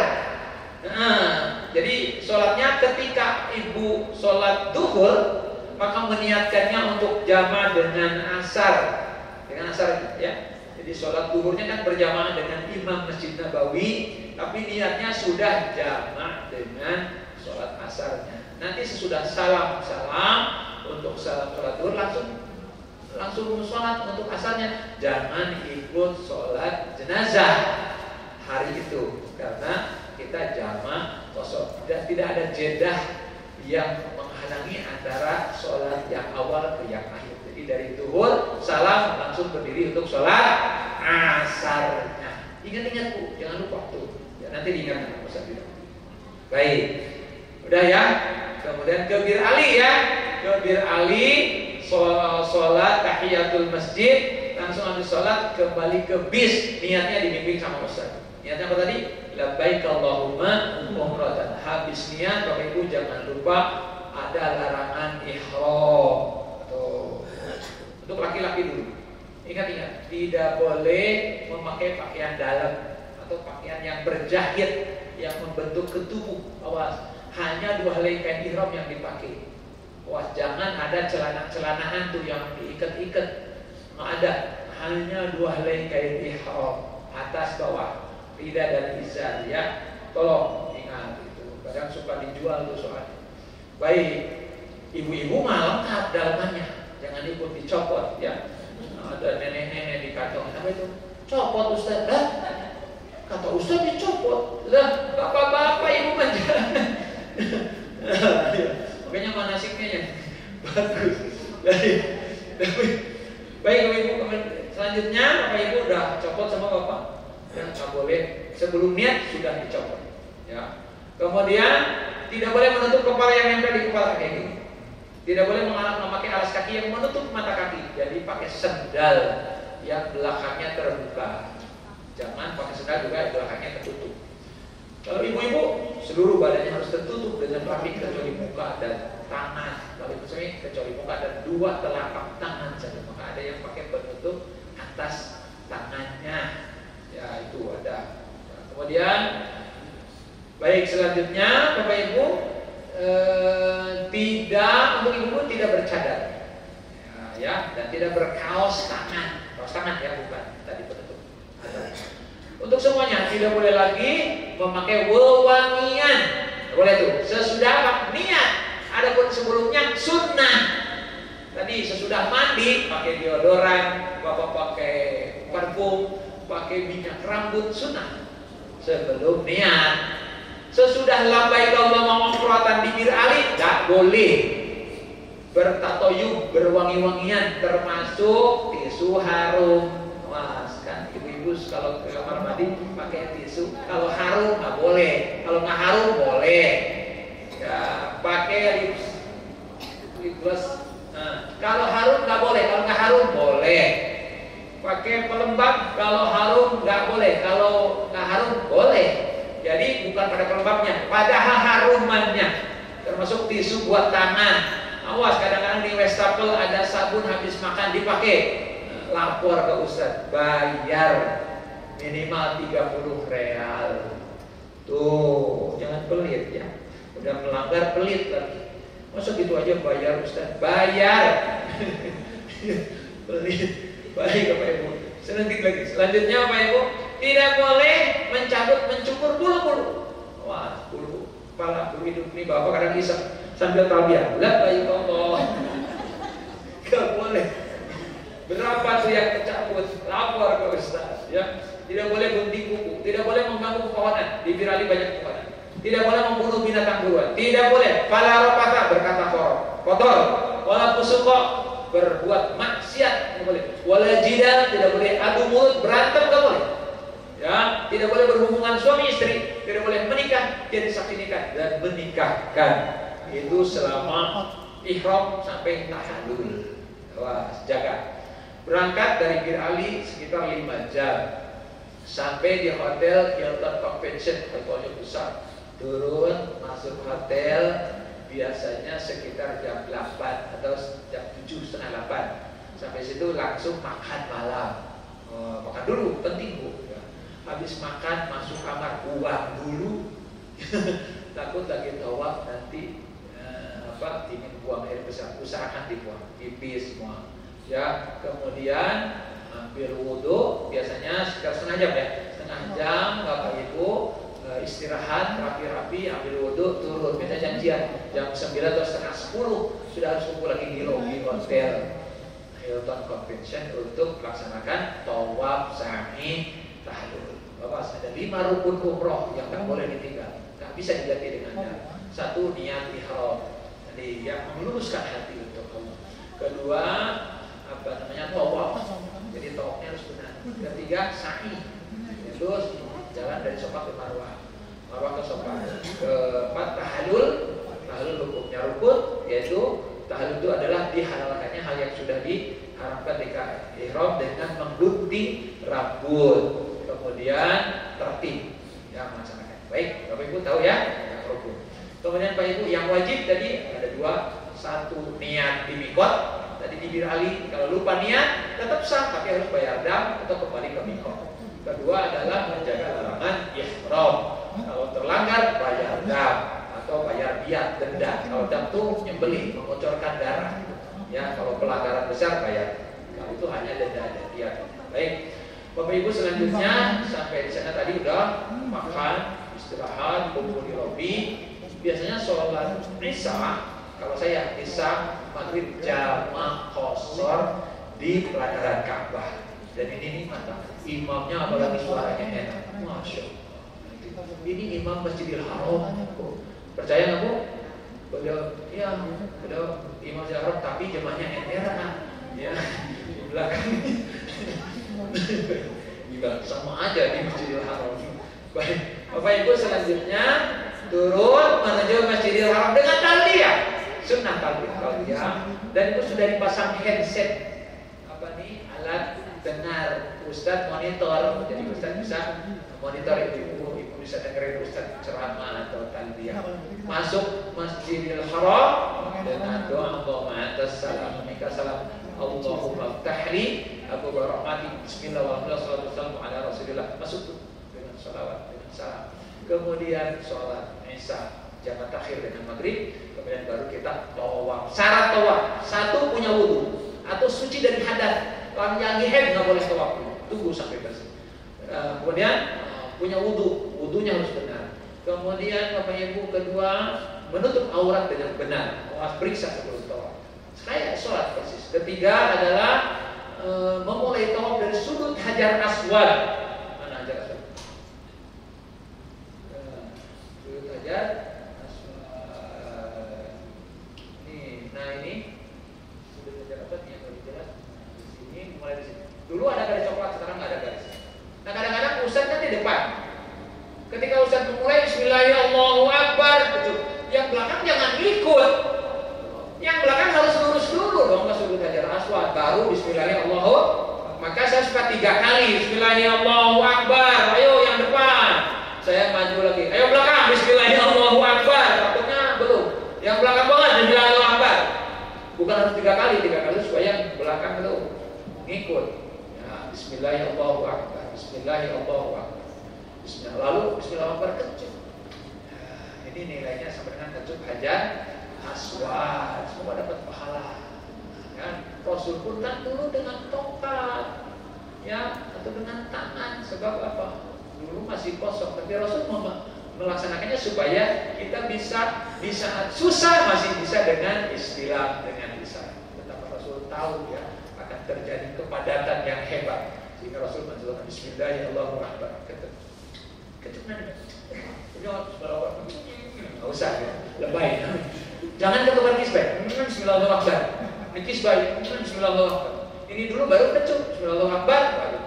Jadi sholatnya ketika ibu sholat duhur maka meniatkannya untuk jamaah dengan asar, ya. Jadi sholat duhurnya kan berjamaah dengan imam Masjid Nabawi, tapi niatnya sudah jamaah dengan sholat asarnya. Nanti sesudah salam untuk sholat duhur langsung sholat untuk asarnya. Jangan ikut sholat jenazah hari itu karena kita jamaah kosong, dan tidak ada jedah yang menghalangi antara sholat yang awal ke yang akhir. Jadi dari duhur salam langsung berdiri untuk sholat asarnya. Ingat-ingat Bu, jangan lupa tuh. Ya, nanti diingatkan Ustaz bilang. Baik, udah ya. Kemudian ke Bir Ali ya, ke Bir Ali sholat tahiyatul masjid, langsung habis sholat kembali ke bis. Niatnya dibimbing sama Ustaz. Niatnya apa tadi? Labbaik Allahumma umratan. Habis niat Bapak Ibu jangan lupa ada larangan ihram. Tuh. Untuk laki-laki dulu. Ingat-ingat, tidak boleh memakai pakaian dalam atau pakaian yang berjahit yang membentuk ke tubuh. Awas, hanya 2 helai kain ihram yang dipakai. Awas, jangan ada celana-celanaan tuh yang diikat-ikat. Nggak ada, hanya 2 helai kain ihram, atas bawah. Tidak dan izar ya, tolong ingat itu. kadang suka dijual tuh soalnya. Baik, ibu-ibu mah lengkap dalamannya, jangan ikut dicopot ya. Ada nenek-nenek di kantong, apa itu? Copot Ustaz, lah kata Ustaz dicopot, lah bapak-bapak ibu manja. Makanya manasiknya yang bagus. Baik ibu, selanjutnya bapak ibu udah copot sama bapak, ya nggak boleh sebelum niat sudah dicopot. Ya. Kemudian tidak boleh menutup kepala yang nempel di kepala kayak gini. Tidak boleh memakai alas kaki yang menutup mata kaki. Jadi pakai sendal yang belakangnya terbuka. Jangan pakai sendal juga yang belakangnya tertutup. Kalau ibu-ibu seluruh badannya harus tertutup dengan rapi kecuali muka dan tangan. Kalau misalnya kecuali muka dan dua telapak tangan saja. Maka ada yang pakai penutup atas tangannya. Ya itu ada. Nah, kemudian baik selanjutnya Bapak Ibu tidak untuk ibu tidak bercadar ya dan tidak berkaos tangan. Kaos tangan ya bukan tadi penutup. Untuk semuanya tidak boleh lagi memakai wewangian. Boleh tuh sesudah niat. Adapun sebelumnya sunnah. Tadi sesudah mandi pakai deodoran, bapak pakai parfum, pakai minyak rambut sunnah. Sebelum niat. Sesudah labbaik Allahumma umratan di Bir Ali tidak boleh bertatoyub, berwangi-wangian termasuk tisu harum. Mas kan ibu-ibu kalau ke kamar mandi pakai tisu, kalau harum nggak boleh, kalau nggak harum boleh. Ya pakai lip gloss. Nah, kalau harum nggak boleh, kalau nggak harum boleh. Pakai pelembab, kalau harum nggak boleh, kalau nggak harum boleh. Jadi bukan pada pelembabnya, pada harumannya. Termasuk tisu buat tangan. Awas kadang-kadang di wastafel ada sabun habis makan dipakai. Lapor ke Ustadz, bayar minimal 30 real. Tuh, jangan pelit ya. Udah melanggar pelit lagi. Masa gitu aja bayar Ustadz? Bayar. Pelit. Baik Bapak Ibu. Selanjutnya Bapak Ibu, tidak boleh mencukur bulu-bulu. Wah, bulu kepala, bulu hidung ini Bapak kadang iseng sambil talbiyah. La baik Allah. Gak boleh. Berapa tuh yang tercabut? Lapor ke Ustaz. Ya, tidak boleh gunting kuku, tidak boleh mengganggu pepohonan. Di Bir Ali banyak pepohonan. Tidak boleh membunuh binatang buruan. Tidak boleh. Fala rafata berkata kotor. Wala fusuqa berbuat maksiat tidak boleh. Wala jidal tidak boleh. Adu mulut berantem tidak boleh. Ya, tidak boleh berhubungan suami istri, tidak boleh menikah, jadi saksi nikah dan menikahkan. Itu selama ihram sampai tahallul. Awas, jaga. Berangkat dari Bir Ali sekitar 5 jam. Sampai di hotel Hilton Convention, hotelnya besar. Turun, masuk hotel biasanya sekitar jam 8 atau jam 7, setengah 8. Sampai situ langsung makan malam. Makan dulu, penting Bu. Habis makan masuk kamar, buang dulu. Takut lagi tawaf nanti ingin buang air besar, usahakan dibuang, pipis semua. Ya, kemudian ambil wudhu, biasanya sekitar setengah jam ya, setengah jam Bapak Ibu istirahat rapi-rapi, ambil wudhu, turun. Kita janjian jam 9 atau setengah 10 sudah harus kumpul lagi di lobi hotel Hilton Convention untuk melaksanakan tawaf, sa'i, tahallul. Bapak, ada 5 rukun umroh yang tak boleh ditinggal, tak bisa diganti dengannya. 1, niat ihram, jadi yang meluruskan hati untuk Allah. Kedua, tawaf, jadi tawafnya harus benar. Ketiga, sa'i, terus jalan dari Safa ke Marwah, Marwah ke Safa. Keempat, tahallul hukumnya rukun, yaitu tahallul itu adalah dihalalkannya hal yang sudah diharamkan ketika ihram dengan menggunting rambut. Kemudian tertib yang melaksanakan. Baik, Bapak Ibu tahu ya, yang rukun. Kemudian Pak Ibu yang wajib tadi ada 2. 1, niat di mikot. Tadi di Bir Ali, kalau lupa niat tetap sah, tapi harus bayar dam atau kembali ke mikot. Kedua adalah menjaga larangan ihram. Kalau terlanggar bayar dam atau bayar biat, denda. Kalau dam itu nyembelih, mengocorkan darah. Ya, kalau pelanggaran besar bayar. Kalau itu hanya denda dan biat. Baik. Bapak Ibu selanjutnya sampai di sana tadi udah makan, istirahat, kumpul di lobi. biasanya sholat Isya, kalau saya Isya, Maghrib, jamak qashar di pelataran Ka'bah. Dan ini nikmat, imamnya apalagi suaranya enak, masya Allah. Ini imam Masjidil Haram, percaya nggak Bu? Beliau imam Masjidil Haram, tapi jemaahnya enak, ya di belakang. Juga sama aja di Masjidil Haram. Baik, Bapak Ibu, selanjutnya turun menuju Masjidil Haram dengan talbiyah, sunnah talbiyah, dan itu sudah dipasang headset alat dengar Ustadz monitor, jadi Ustadz bisa monitor ibu bisa dengerin Ustadz ceramah atau talbiyah. Masuk Masjidil Haram dengan doa Allahumma atas salam minka salam Allahumma ftahli Abu Barakati Bismillah walhamdulillah wassalamu ala Rasulillah. Masuk dengan salawat, dengan salam. Kemudian sholat Isya jamak takhir dengan Maghrib. Kemudian baru kita tawaf. Syarat tawaf, satu punya wudu atau suci dari hadas. Kalau yang head nggak boleh tawaf, tunggu sampai bersih. Kemudian punya wudu, wudunya harus benar. Kemudian Bapak Ibu, kedua menutup aurat dengan benar, harus periksa sebelum tawaf. Kayak sholat persis. Ketiga adalah memulai tawaf dari sudut Hajar Aswad. Mana Hajar Aswad? Sudut Hajar Aswad. Ini sudut Hajar Aswad yang lebih jelas. Mulai di sini. Dulu ada garis coklat, sekarang nggak ada garis. Nah kadang-kadang Ustadz kan di depan. Ketika Ustadz memulai Bismillahirrahmanirrahim, yang belakang jangan ikut. Yang belakang harus lurus dulu dong ke sudut Hajar Aswad, baru Bismillahirrahmanirrahim. Maka saya suka 3 kali Bismillahirrahmanirrahim. Ayo yang depan. Saya maju lagi. Ayo belakang Bismillahirrahmanirrahim. Takutnya belum. Yang belakang banget Bismillahirrahmanirrahim. Bukan harus 3 kali supaya yang belakang belum ngikut. Ya, Bismillahirrahmanirrahim. Bismillahirrahmanirrahim. Bismillah. Lalu Bismillahirrahmanirrahim kecup. Nah, ini nilainya sama dengan kecup Hajar Aswad. Semua dapat pahala. Ya, Rasul pun kan dulu dengan tongkat, ya, atau dengan tangan. Sebab apa? Dulu masih kosong. Tapi Rasul melaksanakannya supaya kita bisa di saat susah masih bisa dengan istilah, dengan lisan. Betapa Rasul tahu ya akan terjadi kepadatan yang hebat, sehingga Rasul menjelaskan Bismillahirrahmanirrahim. Kecukupan nggak usah ya, lebay. Jangan ketukar kisbah. Bismillahirrahmanirrahim. Kisbah. Bismillahirrahmanirrahim. Ini dulu baru kecup. Bismillahirrahmanirrahim.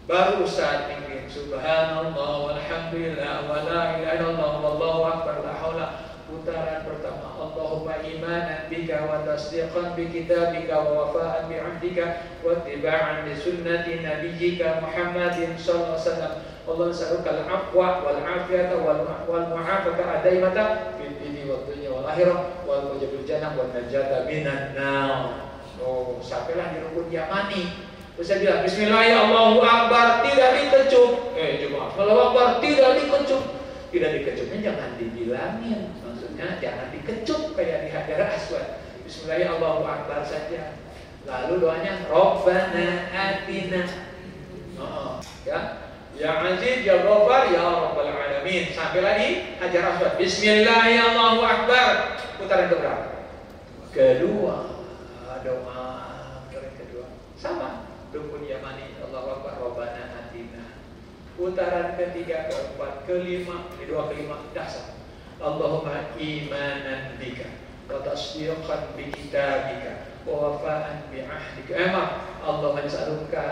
Baru Ustaz ingin Subhanallah walhamdulillah wa la ilaha illallah wallahu akbar la haula. Putaran pertama Allahumma imanan bika wa tasdiqan bi kitabika wa wafa'an bi 'ahdika wa ittiba'an li sunnati nabiyyika Muhammadin sallallahu alaihi wasallam. Allah nas'aluka al-'afwa wal 'afiyata wal mu'afata adaimata fid dini wad dunya wal akhirah wal wajibul jannah wan najata minan nar. Oh, sampailah di rukun yamani. Terus saya bilang Bismillahirrahmanirrahim, tidak dikecup. Jemaah, Allahu Akbar, tidak dikecup. Tidak dikecupnya jangan dibilangin. Maksudnya jangan dikecup kayak di Hajar Aswad. Bismillahirrahmanirrahim saja. Lalu doanya Rabbana atina. Ya Aziz, ya Ghafar, ya Rabbal Alamin. Sampai lagi Hajar Aswad. Bismillahirrahmanirrahim. Putaran keberapa? Kedua. Doa kedua. Sama. Rukun Yamani, Allahu Akbar, Rabbana atina. Putaran ketiga, keempat, kelima, ini doa kelima dasar. Allahumma imanan bika wa tasdiqan bi kitabika wa wafa'an bi 'ahdika. Allahumma nas'aluka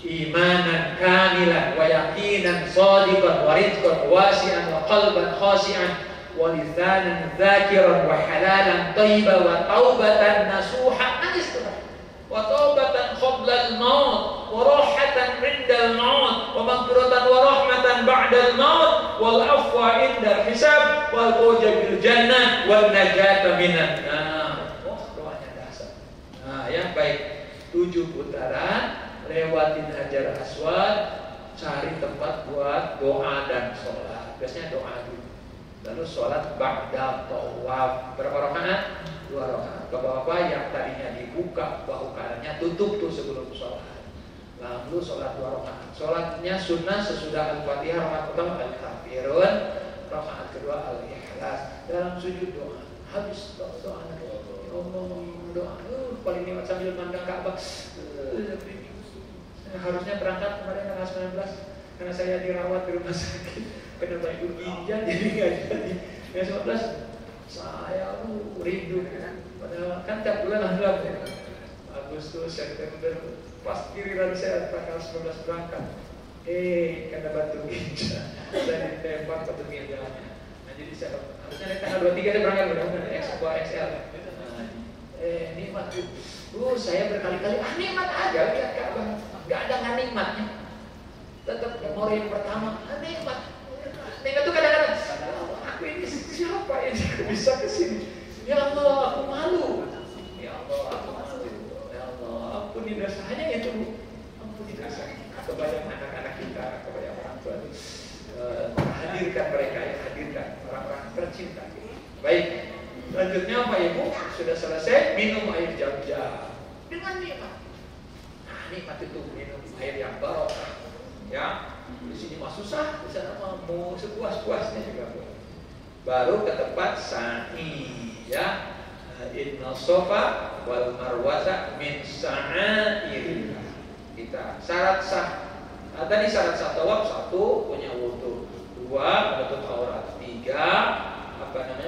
imanan kamilan wa yaqinan shadiqan wa rizqan wasi'an wa qalban khashi'an wa lisanan dzakiran wa halalan thayyiban wa taubatan nasuha. Wa taubatan qabla al-maut wa rahatan 'inda al-maut wa maghfiratan wa rahmatan ba'da al-maut wal 'afwa 'inda al-hisab wal fawza bil jannah wan najata minan nar. Doanya dasar. Nah, yang baik 7 putaran, lewatin Hajar Aswad, cari tempat buat doa dan sholat. Biasanya doa dulu. Lalu sholat ba'da tawaf. Berapa rakaat? 2 rakaat. Bapak-bapak yang tadinya dibuka bahu kanannya tutup tuh sebelum sholat. Lalu sholat 2 rakaat. Sholatnya sunnah sesudah Al-Fatihah, rakaat pertama Al-Fatihah. kafirun. Rakaat kedua al-ikhlas. Dalam sujud doa, habis doa ngomong doa, paling nikmat sambil mandang Ka'bah. Harusnya berangkat kemarin tanggal 19 karena saya dirawat di rumah sakit kena bayi ginjal jadi nggak jadi. Yang 19 saya rindu padahal kan tiap bulan ada Agustus, September pas giliran saya tanggal 19 berangkat kena batu ginjal dan ditembak batu ginjalnya. Nah jadi saya harusnya dari tanggal 23 saya berangkat mudah-mudahan XL. Nikmat saya berkali-kali nikmat aja lihat Ka'bah. Gak ada nggak nikmatnya. Tetap memori yang pertama nikmat. Nikmat itu kadang-kadang aku ini siapa yang bisa kesini? Ya Allah aku malu. Ya Allah aku malu. Ya Allah ampuni dosanya itu. Ampuni dosa. Kepada anak-anak kita, kepada orang tua. Hadirkan mereka ya, hadirkan orang-orang tercinta. Baik. Selanjutnya Pak Ibu sudah selesai minum air jam-jam dengan nikmat. Nikmat itu minum air yang barokah. Ya, di sini mah susah, di sana mah mau sepuas-puasnya juga boleh. Baru ke tempat sa'i, ya. Inna sofa wal marwata min sa'airillah. Kita syarat sah. Tadi syarat sah tawaf 1 punya wudu, 2 menutup aurat, 3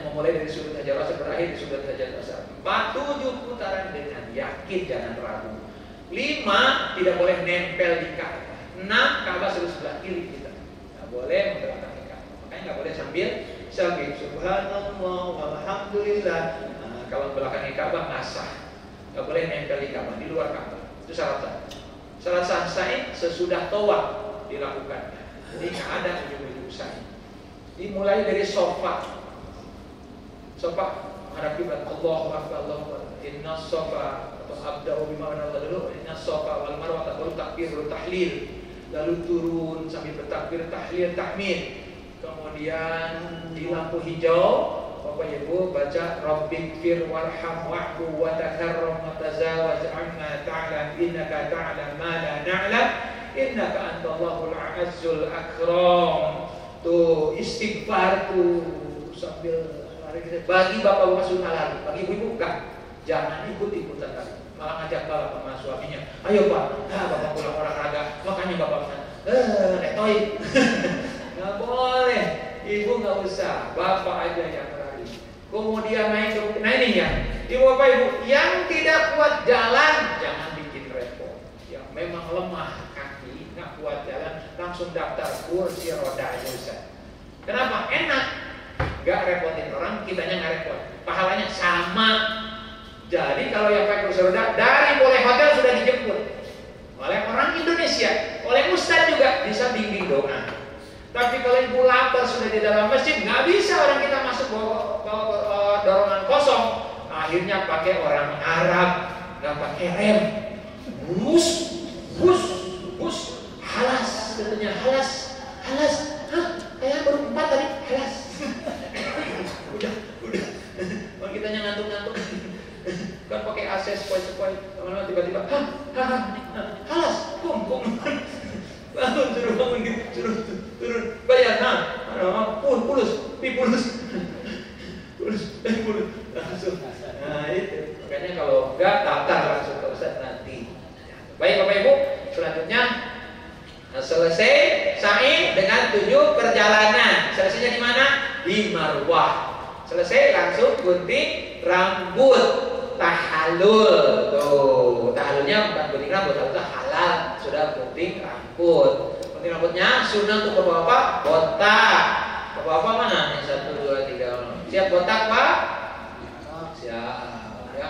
memulai dari sudut hajar aswad berakhir di sudut hajar aswad, 4 7 putaran dengan yakin jangan ragu. 5 tidak boleh nempel di Ka'bah. 6 Ka'bah sebelah kiri kita. Nggak boleh membelakangi Ka'bah. Makanya nggak boleh sambil subhanallah walhamdulillah. Kalau membelakangi Ka'bah nggak sah. Nggak boleh nempel di Ka'bah, di luar Ka'bah. Itu syarat sah. Syarat sah sa'i sesudah tawaf dilakukannya. Jadi nggak ada ujung-ujung sa'i. Dimulai dari sofa. Sofa menghadap kiblat. Allahu akbar, Allahu akbar. Inna sofa atau abda'u bima Allah dulu. Inna sofa wal marwah baru takbir, baru tahlil. Lalu turun sambil bertakbir, tahlil, tahmid. Kemudian di lampu hijau Bapak Ibu baca Rabbikfir warham wa'fu wa takarram wa tazawaj amma ta'lam innaka ta'lam ma la na'lam innaka antallahul azzul akram. Tuh istighfar tuh sambil bagi bapak-bapak sunnah lari, bagi ibu-ibu enggak, jangan ikut-ikutan lari, malah ngajak bapak sama suaminya, ayo pak, bapak pulang olahraga, makanya bapak netoy, nggak boleh, ibu nggak usah, bapak aja yang lari. Kemudian naik ke, nah ini ya, ibu bapak ibu yang tidak kuat jalan, jangan bikin repot, yang memang lemah kaki, nggak kuat jalan, langsung daftar kursi roda aja Ustaz. Kenapa? Enak. Gak repotin orang, kitanya gak repot. Pahalanya sama. Jadi kalau yang pakai kursi roda dari mulai hotel sudah dijemput oleh orang Indonesia, oleh ustaz juga bisa bimbing doa. Tapi kalau ibu lapar sudah di dalam masjid, nggak bisa orang kita masuk bawa dorongan kosong. Akhirnya pakai orang Arab, nggak pakai rem. Bus, halas katanya, halas. Hah? Kayak baru 4 tadi, halas. udah kalau kitanya ngantuk kan pakai AC sepoi lama-lama tiba-tiba halas kum bangun suruh gitu turun bayar pulus langsung. Nah itu makanya kalau enggak daftar langsung ke Ustaz nanti. Baik Bapak Ibu, selanjutnya selesai sa'i dengan 7 perjalanan. Selesainya di mana? Di Marwah. Selesai langsung gunting rambut, tahallul. Tuh, tahallulnya bukan gunting rambut, itu halal, sudah gunting rambut. Gunting rambutnya sunnah untuk bapak-bapak botak. Bapak-bapak mana? Yang 1 2 3. Siap botak, Pak? Siap, ya.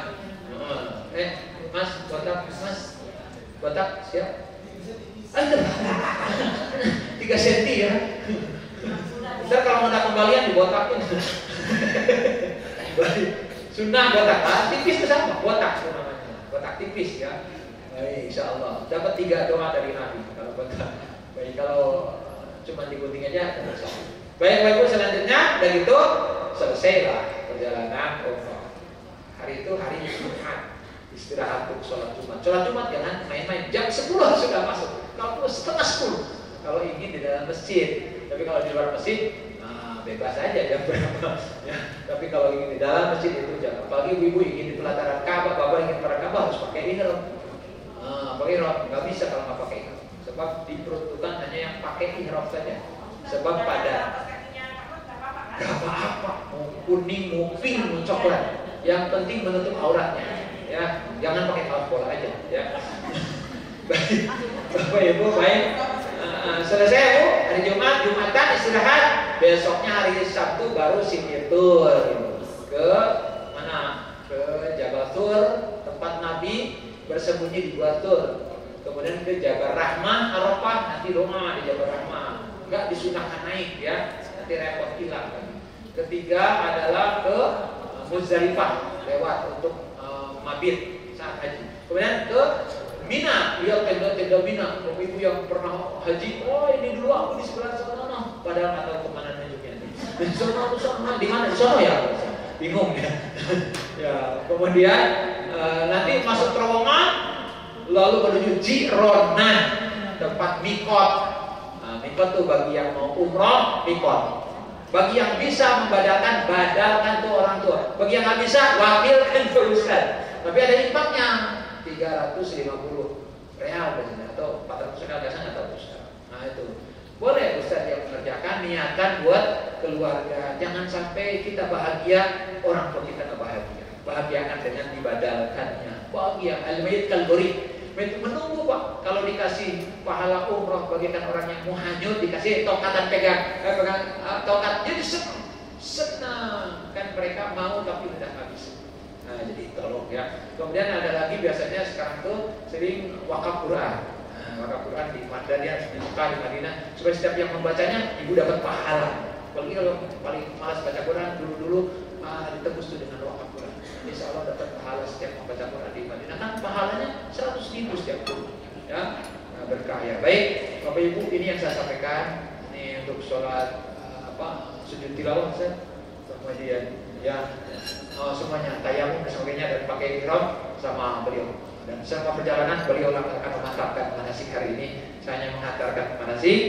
Mas, botak, Mas. Botak, siap? Aduh. 3 cm ya. Ntar kalau mau ada kembalian dibotakin. Sunnah botak, tipis itu sama, botak itu namanya, botak tipis ya. Baik, insya Allah dapat 3 doa dari Nabi kalau botak. Baik, kalau cuma digunting aja terus. Baik, Bapak selanjutnya udah gitu selesailah perjalanan umrah. Hari itu hari Jumat, istirahat untuk sholat Jumat. Sholat Jumat jangan main-main. Jam 10 sudah masuk. Kalau setengah 10, kalau ingin di dalam masjid. Tapi kalau di luar masjid bebas aja jam berapa ya. Tapi kalau ingin di dalam masjid itu jangan. Apalagi ibu-ibu ingin di pelataran Ka'bah, bapak ingin pada Ka'bah harus pakai ihram. Pakai ihram nggak bisa kalau nggak pakai ihram. Sebab diperuntukkan hanya yang pakai ihram saja. Sebab pada nggak apa-apa, mau kuning, mau pink, mau coklat. Yang penting menutup auratnya. Ya, jangan pakai kaos bola aja. Ya. Baik, Bapak Ibu, baik. Selesai Bu, hari Jumat, Jumatan istirahat. Besoknya hari Sabtu baru sindir tur ke mana? Ke Jabal Tur, tempat Nabi bersembunyi di Gua Tur. Kemudian ke Jabal Rahmah, Arafah, nanti doa di Jabal Rahmah. Enggak disunahkan naik ya, nanti repot hilang kan. Ketiga adalah ke Muzdalifah lewat untuk mabit saat haji. Kemudian ke Mina, lihat tenda-tenda Mina. Ibu yang pernah haji, oh ini dulu aku di sebelah sana. Padahal nggak tahu kemana nunjuknya. Di sana, di mana? Di sana ya? Bingung ya. Ya, kemudian nanti masuk terowongan, lalu menuju Ji'ronan, tempat mikot. Mikot tuh bagi yang mau umroh, mikot. Bagi yang bisa membadalkan, badalkan tuh orang tua. Bagi yang nggak bisa, wakilkan ke ustaz. Tapi ada impaknya 350 real biasanya atau 400 real biasanya nggak tahu ustaz. Nah itu boleh ustaz yang mengerjakan, niatkan buat keluarga. Jangan sampai kita bahagia, orang tua kita nggak bahagia. Bahagiakan dengan dibadalkannya. Bahagia al-mayyit kal-gharib. Menunggu Pak, kalau dikasih pahala umroh bagikan orang yang mau hanyut, dikasih tokatan pegang tokat, jadi senang kan mereka mau tapi udah habis. Nah jadi tolong ya. Kemudian ada lagi biasanya sekarang tuh sering wakaf Quran. Wakaf Quran di Madinah, di Mekah, di Madinah, supaya setiap yang membacanya ibu dapat pahala. Kalau paling malas baca Quran dulu ditebus tuh dengan wakaf Quran. Insya Allah dapat pahala setiap membaca Quran di Madinah. Kan pahalanya 100.000 setiap bulan. Ya, berkah ya. Baik, Bapak Ibu, ini yang saya sampaikan. Ini untuk sholat sujud tilawah, kemudian ya semuanya tayamum dan sebagainya dan pakai ihram sama beliau. Dan selama perjalanan beliau akan mengantarkan manasik hari ini. Saya hanya mengantarkan manasik.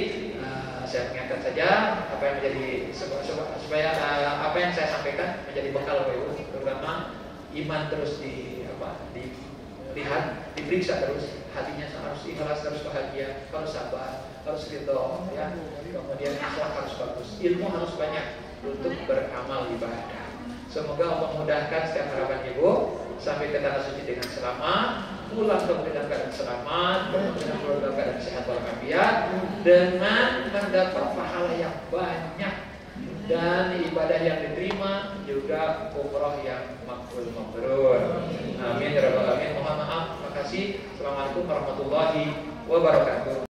Saya mengingatkan saja apa yang menjadi supaya apa yang saya sampaikan menjadi bekal Bapak Ibu, terutama iman terus dilihat, diperiksa terus, hatinya harus ikhlas, harus bahagia, harus sabar, harus ridho, ya. Kemudian akhlak harus bagus, ilmu harus banyak untuk beramal ibadah. Semoga Allah mudahkan setiap harapan Ibu sampai ke tanah suci dengan selamat, pulang kemudian keadaan selamat, kemudian keluarga keadaan sehat walafiat, dengan mendapat pahala yang banyak dan ibadah yang diterima, juga umroh yang makbul mabrur. Amin ya rabbal alamin. Mohon maaf, terima kasih. Assalamualaikum warahmatullahi wabarakatuh.